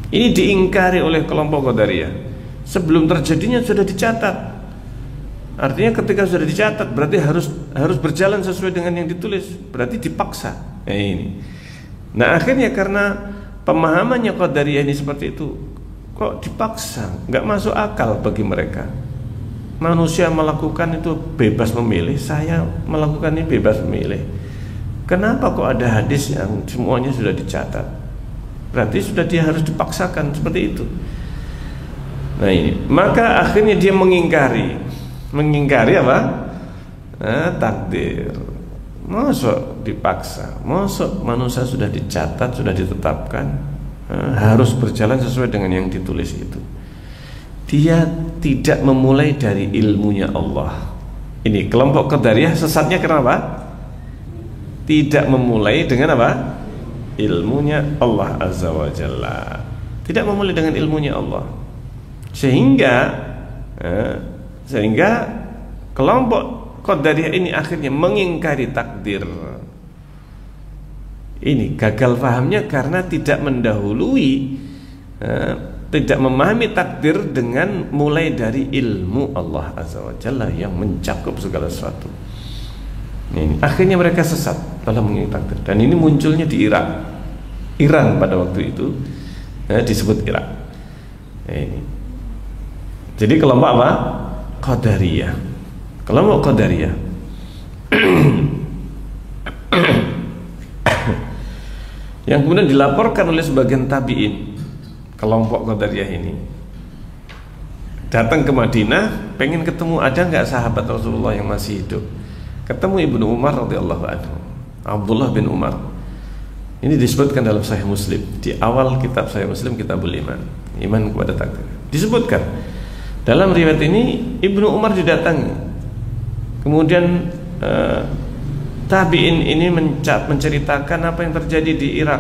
[SPEAKER 1] ini diingkari oleh kelompok Qadariyah. Sebelum terjadinya sudah dicatat. Artinya ketika sudah dicatat berarti harus berjalan sesuai dengan yang ditulis. Berarti dipaksa. Ini. Nah, akhirnya karena pemahamannya Qadariyah ini seperti itu, kok dipaksa, nggak masuk akal bagi mereka. Manusia melakukan itu bebas memilih, saya melakukan ini bebas memilih. Kenapa kok ada hadis yang semuanya sudah dicatat? Berarti sudah dia harus dipaksakan seperti itu. Nah ini, maka akhirnya dia mengingkari apa? Takdir. Masuk dipaksa, masuk manusia sudah dicatat, sudah ditetapkan, harus berjalan sesuai dengan yang ditulis itu. Dia tidak memulai dari ilmunya Allah. Ini kelompok Qadariyah sesatnya kenapa? Tidak memulai dengan apa? Ilmunya Allah Azza wa Jalla. Tidak memulai dengan ilmunya Allah. Sehingga kelompok Qadariyah ini akhirnya mengingkari takdir. Ini gagal fahamnya karena tidak mendahului, tidak memahami takdir dengan mulai dari ilmu Allah Azza wa Jalla yang mencakup segala sesuatu. Ini akhirnya mereka sesat dalam mengingkari takdir. Dan ini munculnya di Iran pada waktu itu, disebut Irak. Ini. Jadi kelompok apa? Qadariyah. Kelompok Qadariyah yang kemudian dilaporkan oleh sebagian tabi'in, kelompok Qadariyah ini datang ke Madinah, pengen ketemu, ada nggak sahabat Rasulullah yang masih hidup. Ketemu Ibnu Umar radhiyallahu anhu, Abdullah bin Umar. Ini disebutkan dalam Sahih Muslim, di awal kitab Sahih Muslim, Kitabul Iman, iman kepada takdir. Disebutkan dalam riwayat ini Ibnu Umar didatangi. Kemudian tabi'in ini menceritakan apa yang terjadi di Irak.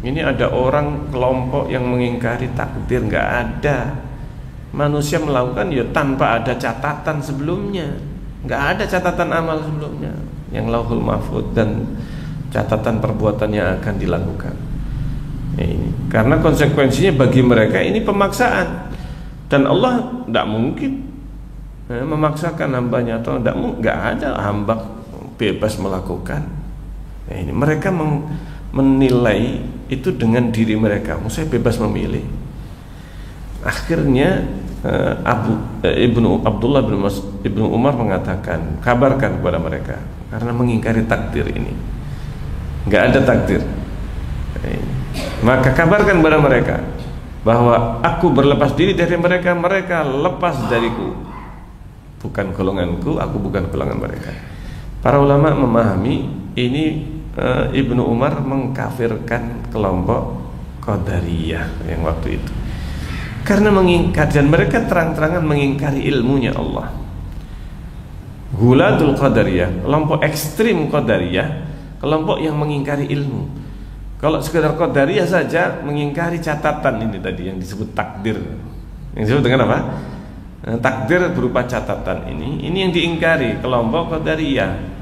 [SPEAKER 1] Ini ada orang kelompok yang mengingkari takdir, nggak ada. Manusia melakukan ya tanpa ada catatan sebelumnya, nggak ada catatan amal sebelumnya, yang lauhul mahfud dan catatan perbuatan yang akan dilakukan. Ini karena konsekuensinya bagi mereka ini pemaksaan, dan Allah tidak mungkin memaksakan hambanya, atau nggak ada hamba bebas melakukan. Ini mereka menilai itu dengan diri mereka, saya bebas memilih. Akhirnya Abdullah bin Umar mengatakan, kabarkan kepada mereka, karena mengingkari takdir ini, nggak ada takdir. Maka kabarkan kepada mereka bahwa aku berlepas diri dari mereka, mereka lepas dariku, bukan golonganku, aku bukan golongan mereka. Para ulama memahami ini Ibnu Umar mengkafirkan kelompok Qadariyah yang waktu itu. Karena mengingkari, dan mereka terang-terangan mengingkari ilmunya Allah. Ghulatul Qadariyah, kelompok ekstrim Qadariyah, kelompok yang mengingkari ilmu. Kalau sekedar Qadariyah saja mengingkari catatan ini tadi yang disebut takdir. Yang disebut dengan apa? Takdir berupa catatan ini yang diingkari kelompok Qadariyah.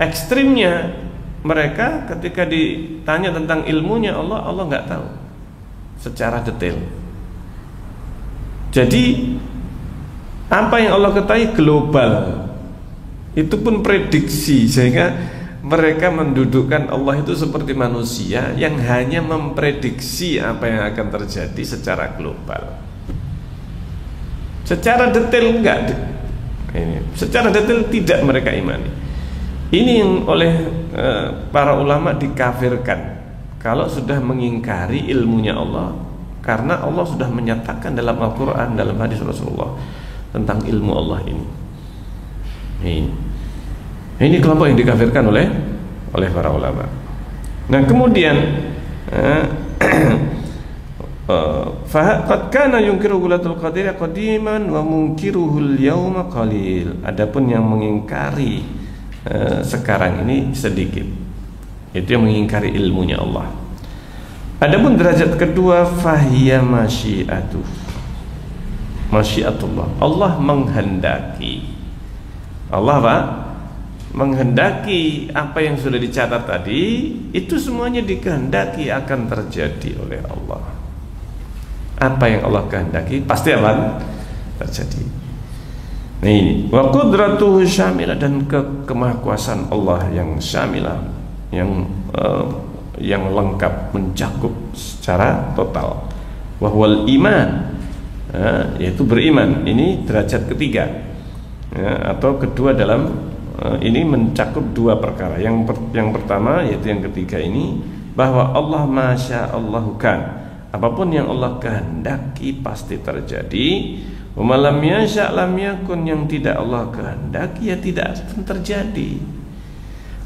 [SPEAKER 1] Ekstrimnya mereka ketika ditanya tentang ilmunya Allah nggak tahu secara detail. Jadi apa yang Allah ketahui global, itu pun prediksi, sehingga mereka mendudukkan Allah itu seperti manusia yang hanya memprediksi apa yang akan terjadi secara global. Secara detail enggak, secara detail tidak mereka imani. Ini yang oleh para ulama dikafirkan kalau sudah mengingkari ilmunya Allah. Karena Allah sudah menyatakan dalam Al-Quran, dalam hadis Rasulullah tentang ilmu Allah ini. Ini kelompok yang dikafirkan oleh para ulama. Nah kemudian qad kana yunkiru ghulatul qadir qadiman wa munkiruhul yauma qalil. Adapun yang mengingkari sekarang ini sedikit. Itu yang mengingkari ilmunya Allah. Adapun derajat kedua fahiya masyiatullah. Allah menghendaki. Allah apa? Menghendaki apa yang sudah dicatat tadi, itu semuanya dikehendaki akan terjadi oleh Allah. Apa yang Allah kehendaki pasti akan terjadi. Nah ini wa qudratuhu syamilah, dan kemahakuasaan Allah yang syamilah, yang lengkap, mencakup secara total. Wahwal iman, yaitu beriman. Ini derajat ketiga, atau kedua dalam ini mencakup dua perkara. Yang pertama yaitu yang ketiga ini, bahwa Allah masya Allahu kan, apapun yang Allah kehendaki pasti terjadi. Wa lam yasha lam yakun, yang tidak Allah kehendaki ya tidak akan terjadi.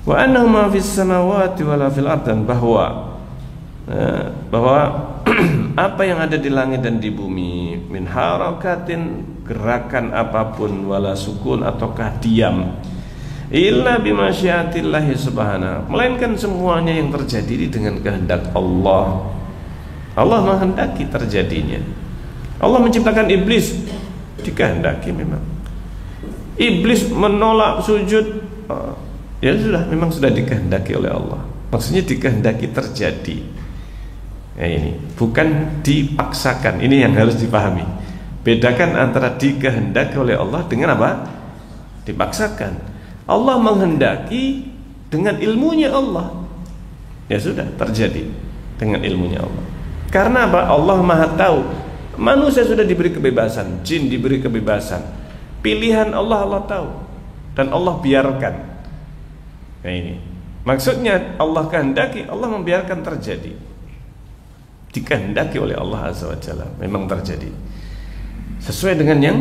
[SPEAKER 1] Wa annahu ma fis samawati wala fil ardh, dan bahwa apa yang ada di langit dan di bumi, min harakatin, gerakan apapun, wala sukun ataukah diam, illa bimasyiatillahi subhanahu, melainkan semuanya yang terjadi dengan kehendak Allah. Allah menghendaki terjadinya. Allah menciptakan iblis, dikehendaki memang. Iblis menolak sujud, ya sudah, memang sudah dikehendaki oleh Allah. Maksudnya dikehendaki terjadi. Ini bukan dipaksakan. Ini yang harus dipahami. Bedakan antara dikehendaki oleh Allah dengan apa? Dipaksakan. Allah menghendaki dengan ilmunya Allah, ya sudah terjadi dengan ilmunya Allah. Karena apa? Allah Maha tahu. Manusia sudah diberi kebebasan, jin diberi kebebasan. Pilihan Allah tahu, dan Allah biarkan. Nah ini maksudnya, Allah kehendaki, Allah membiarkan terjadi. Dikehendaki oleh Allah Azza wa Jalla, memang terjadi sesuai dengan yang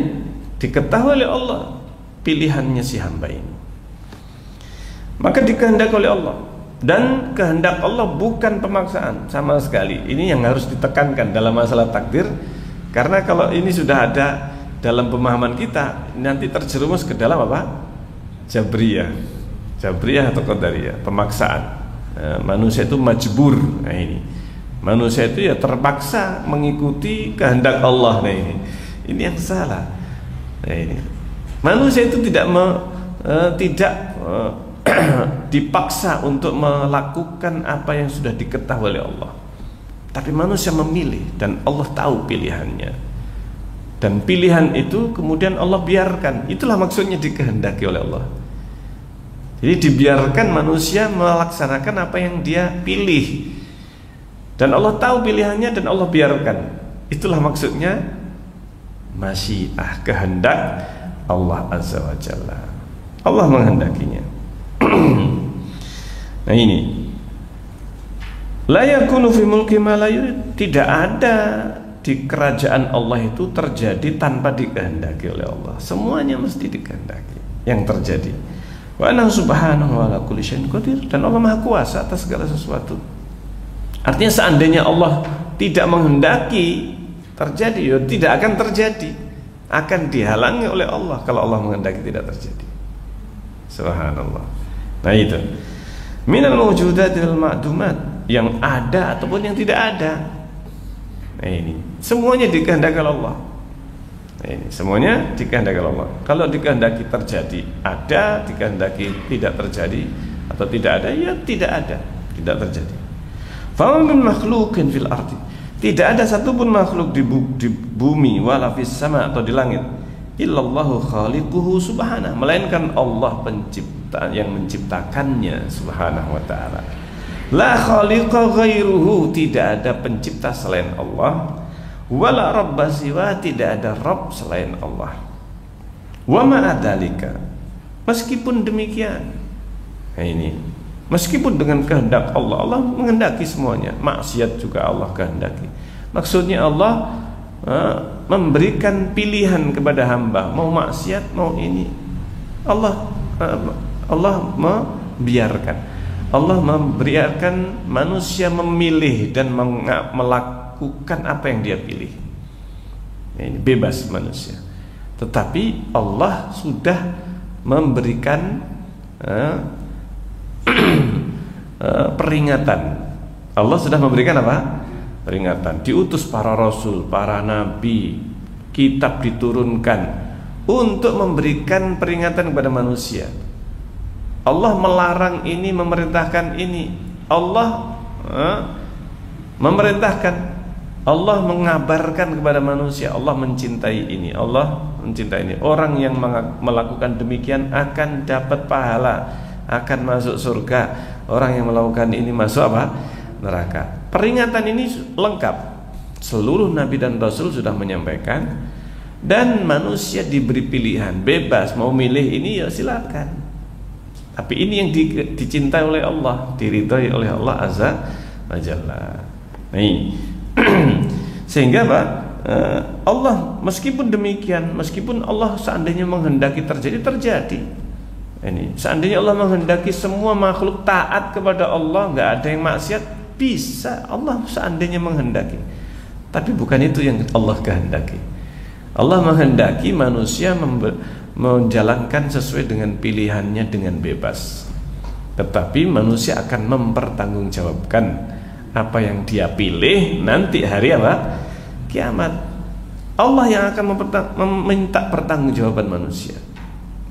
[SPEAKER 1] diketahui oleh Allah, pilihannya si hamba ini. Maka dikehendaki oleh Allah, dan kehendak Allah bukan pemaksaan sama sekali. Ini yang harus ditekankan dalam masalah takdir, karena kalau ini sudah ada dalam pemahaman kita, nanti terjerumus ke dalam apa? Jabriyah atau Qadariyah, pemaksaan. Manusia itu majbur. Nah ini, manusia itu ya terpaksa mengikuti kehendak Allah. Nah ini yang salah. Nah ini, manusia itu tidak dipaksa untuk melakukan apa yang sudah diketahui oleh Allah, tapi manusia memilih, dan Allah tahu pilihannya, dan pilihan itu kemudian Allah biarkan. Itulah maksudnya dikehendaki oleh Allah. Jadi dibiarkan manusia melaksanakan apa yang dia pilih, dan Allah tahu pilihannya, dan Allah biarkan. Itulah maksudnya masyiah, kehendak Allah Azza wa Jalla. Allah menghendakinya. Nah ini, la yakunu fi mulki ma la yurid, tidak ada di kerajaan Allah itu terjadi tanpa dikehendaki oleh Allah. Semuanya mesti dikehendaki yang terjadi. Wa annahu subhanahu wa ala kulli syai'in qadir, dan Allah Maha Kuasa atas segala sesuatu. Artinya seandainya Allah tidak menghendaki terjadi? Ya tidak akan terjadi, akan dihalangi oleh Allah kalau Allah menghendaki tidak terjadi. Subhanallah. Nah itu minal mawjudatil ma'dumat, yang ada ataupun yang tidak ada. Nah ini semuanya dikehendaki Allah. Nah, ini semuanya dikehendaki Allah. Kalau dikehendaki terjadi ada, dikehendaki tidak terjadi atau tidak ada, ya tidak ada, tidak terjadi. Fa min makhluqin fil ardi, tidak ada satupun makhluk di bumi wala fis sama atau di langit, illallahu khaliquhu subhanahu, melainkan Allah pencipta yang menciptakannya subhanahu wa ta'ala. La khaliqa ghairuhu, tidak ada pencipta selain Allah. Wala rabba siwa, tidak ada Rabb selain Allah. Wa ma'adhalika, meskipun demikian, nah ini meskipun dengan kehendak Allah, Allah menghendaki semuanya. Maksiat juga Allah kehendaki. Maksudnya Allah memberikan pilihan kepada hamba, mau maksiat mau ini, Allah membiarkan, Allah membiarkan manusia memilih dan melakukan apa yang dia pilih. Ini bebas manusia, tetapi Allah sudah memberikan peringatan. Allah sudah memberikan apa? Peringatan. Diutus para rasul, para nabi, kitab diturunkan untuk memberikan peringatan kepada manusia. Allah melarang ini, memerintahkan ini. Allah memerintahkan, Allah mengabarkan kepada manusia, Allah mencintai ini, Allah mencintai ini. Orang yang melakukan demikian akan dapat pahala, akan masuk surga. Orang yang melakukan ini masuk apa? Neraka. Peringatan ini lengkap. Seluruh nabi dan rasul sudah menyampaikan, dan manusia diberi pilihan, bebas mau milih ini ya silakan. Tapi ini yang dicintai oleh Allah, diridhai oleh Allah azza wa jalla. Nih. Sehingga Pak, Allah meskipun demikian, meskipun Allah seandainya menghendaki terjadi. Ini seandainya Allah menghendaki semua makhluk taat kepada Allah, nggak ada yang maksiat, bisa Allah seandainya menghendaki. Tapi bukan itu yang Allah kehendaki. Allah menghendaki manusia menjalankan sesuai dengan pilihannya dengan bebas. Tetapi manusia akan mempertanggungjawabkan apa yang dia pilih nanti hari apa? Kiamat. Allah yang akan meminta pertanggungjawaban manusia.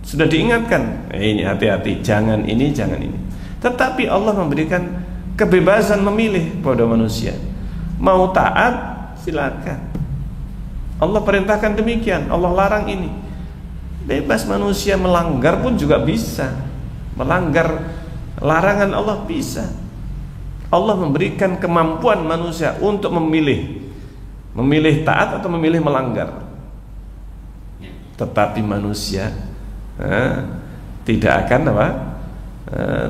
[SPEAKER 1] Sudah diingatkan, ini hati-hati, jangan ini, jangan ini. Tetapi Allah memberikan kebebasan memilih pada manusia. Mau taat, silakan. Allah perintahkan demikian, Allah larang ini. Bebas manusia melanggar pun juga bisa. Melanggar larangan Allah bisa. Allah memberikan kemampuan manusia untuk memilih taat atau memilih melanggar. Tetapi manusia tidak akan apa?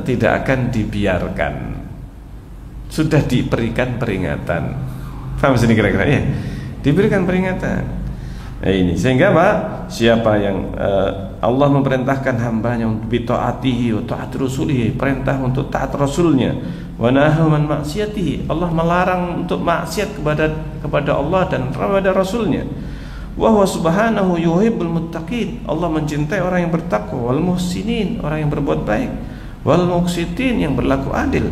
[SPEAKER 1] Tidak akan dibiarkan. Sudah diberikan peringatan. Paham sini kira-kira ya? Diberikan peringatan. Nah ini sehingga Pak, siapa yang Allah memerintahkan hambanya untuk bitaatihi wa taat rasulihi, perintah untuk taat rasulnya, wa nahaa man maksiatihi, Allah melarang untuk maksiat kepada Allah dan kepada rasulnya. Wa huwa subhanahu yuhibbul muttaqin, Allah mencintai orang yang bertakwa, wal muhsinin, orang yang berbuat baik, wal muqsitin, yang berlaku adil.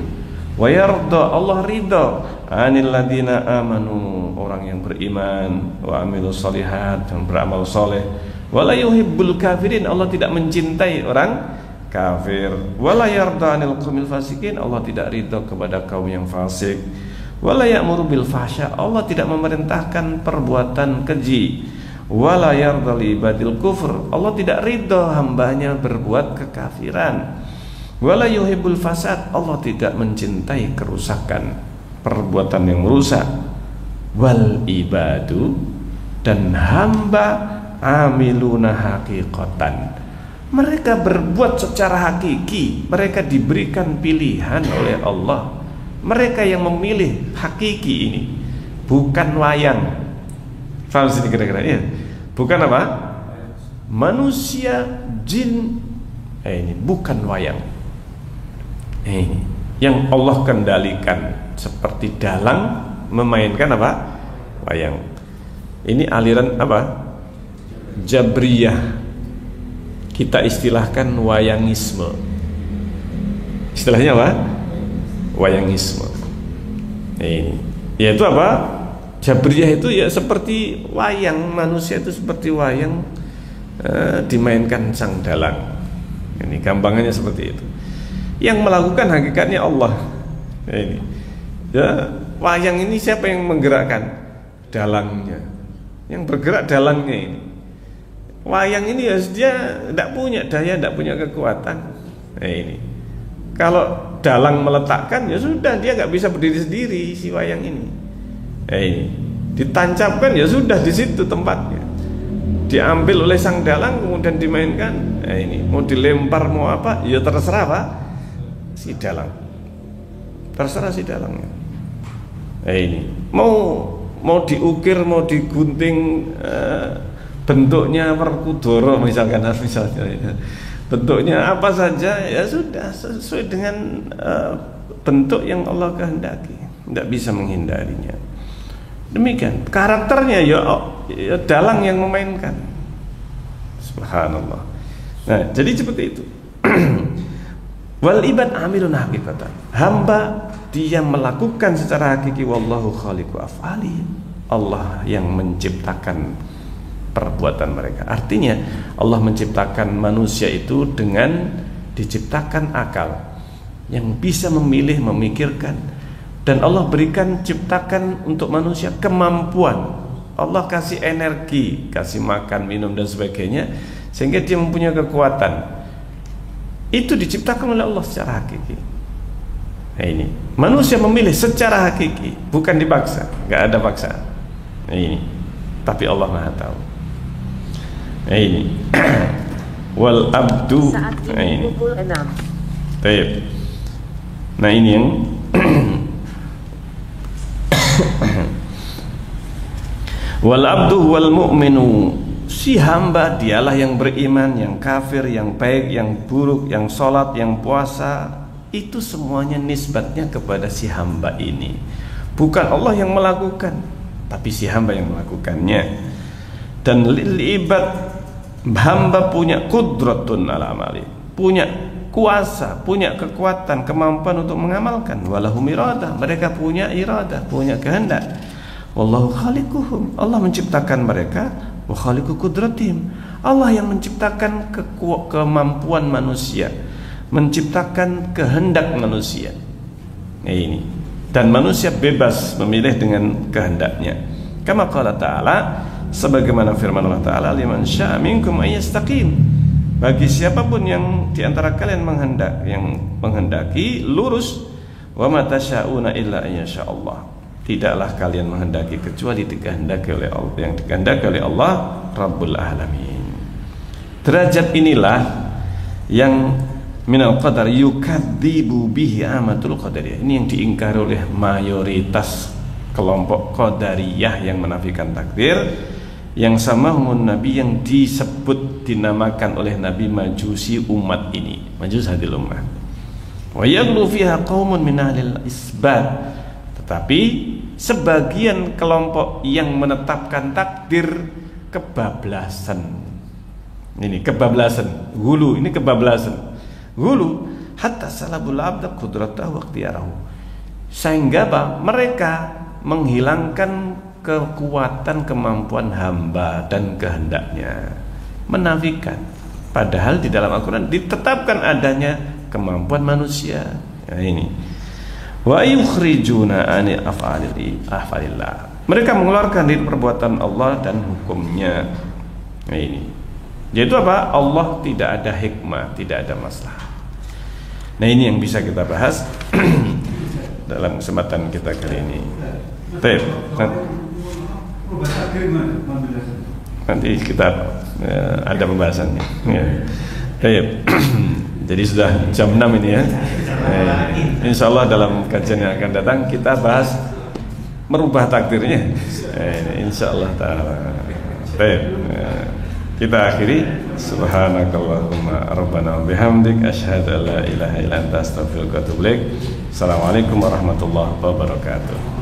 [SPEAKER 1] Wa yarda, Allah ridha anil ladina amanu, orang yang beriman, wa amilus shalihat, dan beramal soleh. Wala yuhibbul kafirin, Allah tidak mencintai orang kafir. Wala yarda anil qaumil fasikin, Allah tidak ridha kepada kaum yang fasik. Wala ya'muru bil fahsya, Allah tidak memerintahkan perbuatan keji. Wala yarda li ibadil kufur, Allah tidak ridha hambanya berbuat kekafiran. Wala yuhibbul fasad, Allah tidak mencintai kerusakan, perbuatan yang merusak. Wal ibadu, dan hamba amiluna haqiqatan, mereka berbuat secara hakiki, mereka diberikan pilihan oleh Allah, mereka yang memilih hakiki ini, bukan wayang. Faham sini kira-kira ya? Bukan apa? Manusia, jin, ini bukan wayang. Ini yang Allah kendalikan, seperti dalang memainkan apa? Wayang. Ini aliran apa? Jabriyah. Kita istilahkan wayangisme. Istilahnya apa? Wayangisme. Ini yaitu apa? Jabriyah itu ya seperti wayang, manusia itu seperti wayang dimainkan sang dalang. Ini gampangannya seperti itu. Yang melakukan hakikatnya Allah. Ini ya, wayang ini siapa yang menggerakkan? Dalangnya. Yang bergerak dalangnya ini. Wayang ini ya dia tidak punya daya, tidak punya kekuatan. Ini kalau dalang meletakkan ya sudah, dia nggak bisa berdiri sendiri si wayang ini. Ini ditancapkan ya sudah, di situ tempatnya. Diambil oleh sang dalang kemudian dimainkan. Ini mau dilempar mau apa ya terserah Pak si dalang, terserah si dalangnya. Ini mau diukir, mau digunting, bentuknya Werkudara misalnya, bentuknya apa saja ya sudah sesuai dengan bentuk yang Allah kehendaki, tidak bisa menghindarinya. Demikian karakternya ya dalang yang memainkan. Subhanallah. Nah, jadi seperti itu. Wal ibad amilun hakikatan. Hamba dia melakukan secara hakiki, wallahu khaliqu af'ali. Allah yang menciptakan perbuatan mereka. Artinya Allah menciptakan manusia itu dengan diciptakan akal yang bisa memilih, memikirkan, dan Allah berikan ciptakan untuk manusia kemampuan. Allah kasih energi, kasih makan, minum dan sebagainya sehingga dia mempunyai kekuatan. Itu diciptakan oleh Allah secara hakiki. Nah, ini manusia memilih secara hakiki, bukan dipaksa, nggak ada paksaan. Nah, ini tapi Allah Maha tahu. Nah, ini wal abdu. Nah, ini pukul 6. Baik. Nah, ini yang wal abdu wal mu'minu, si hamba dialah yang beriman, yang kafir, yang baik, yang buruk, yang sholat, yang puasa, itu semuanya nisbatnya kepada si hamba ini. Bukan Allah yang melakukan, tapi si hamba yang melakukannya. Dan lil ibad, hamba punya qudratun ala amali, punya kuasa, punya kekuatan, kemampuan untuk mengamalkan. Walahum iradah, mereka punya iradah, punya kehendak. Wallahu khaliquhum, Allah menciptakan mereka. Wa khaliqu qudratihim, Allah yang menciptakan kemampuan manusia, menciptakan kehendak manusia. Nah, ini dan manusia bebas memilih dengan kehendaknya. Kama qala ta'ala, sebagaimana firman Allah Ta'ala, liman syaa minkum ayyastaqim, bagi siapapun yang diantara kalian menghendaki lurus, wa ma tasyauna illa ayyasha Allah, tidaklah kalian menghendaki kecuali dikehendaki oleh Allah, yang dikehendaki oleh Allah Rabbul Alamin. Derajat inilah yang minal qadar yukadzibu bihi amatul qadariyah. Ini yang diingkari oleh mayoritas kelompok qadariyah yang menafikan takdir, yang sama dengan nabi yang disebut dinamakan oleh nabi majusi umat ini, majus hadil ummah. Wa yaghlu fiha qaumun min ahlil isbat, tetapi sebagian kelompok yang menetapkan takdir kebablasan. Ini kebablasan, gulu, ini kebablasan. Gulu hatta salabul abda qudratahu wa ikhtiyarahu. Sehingga apa? Mereka menghilangkan kekuatan kemampuan hamba dan kehendaknya. Menafikan. Padahal di dalam Al-Quran ditetapkan adanya kemampuan manusia. Nah, ini wa yukhrijuna ani af'alillah, mereka mengeluarkan dari perbuatan Allah dan hukumnya. Nah, ini yaitu apa? Allah tidak ada hikmah, tidak ada masalah. Nah, ini yang bisa kita bahas dalam kesempatan kita kali ini. Baik, nanti kita ada pembahasannya ya. Baik. Jadi sudah jam 6 ini ya. Insya Allah dalam kajian yang akan datang kita bahas merubah takdirnya. Insya Allah ta'ala. Baik, kita akhiri. Subhanakallahumma rabbana bihamdik asyhadu an la ilaha illa anta astaghfiruka wa atubu ilaik. Assalamualaikum warahmatullahi wabarakatuh.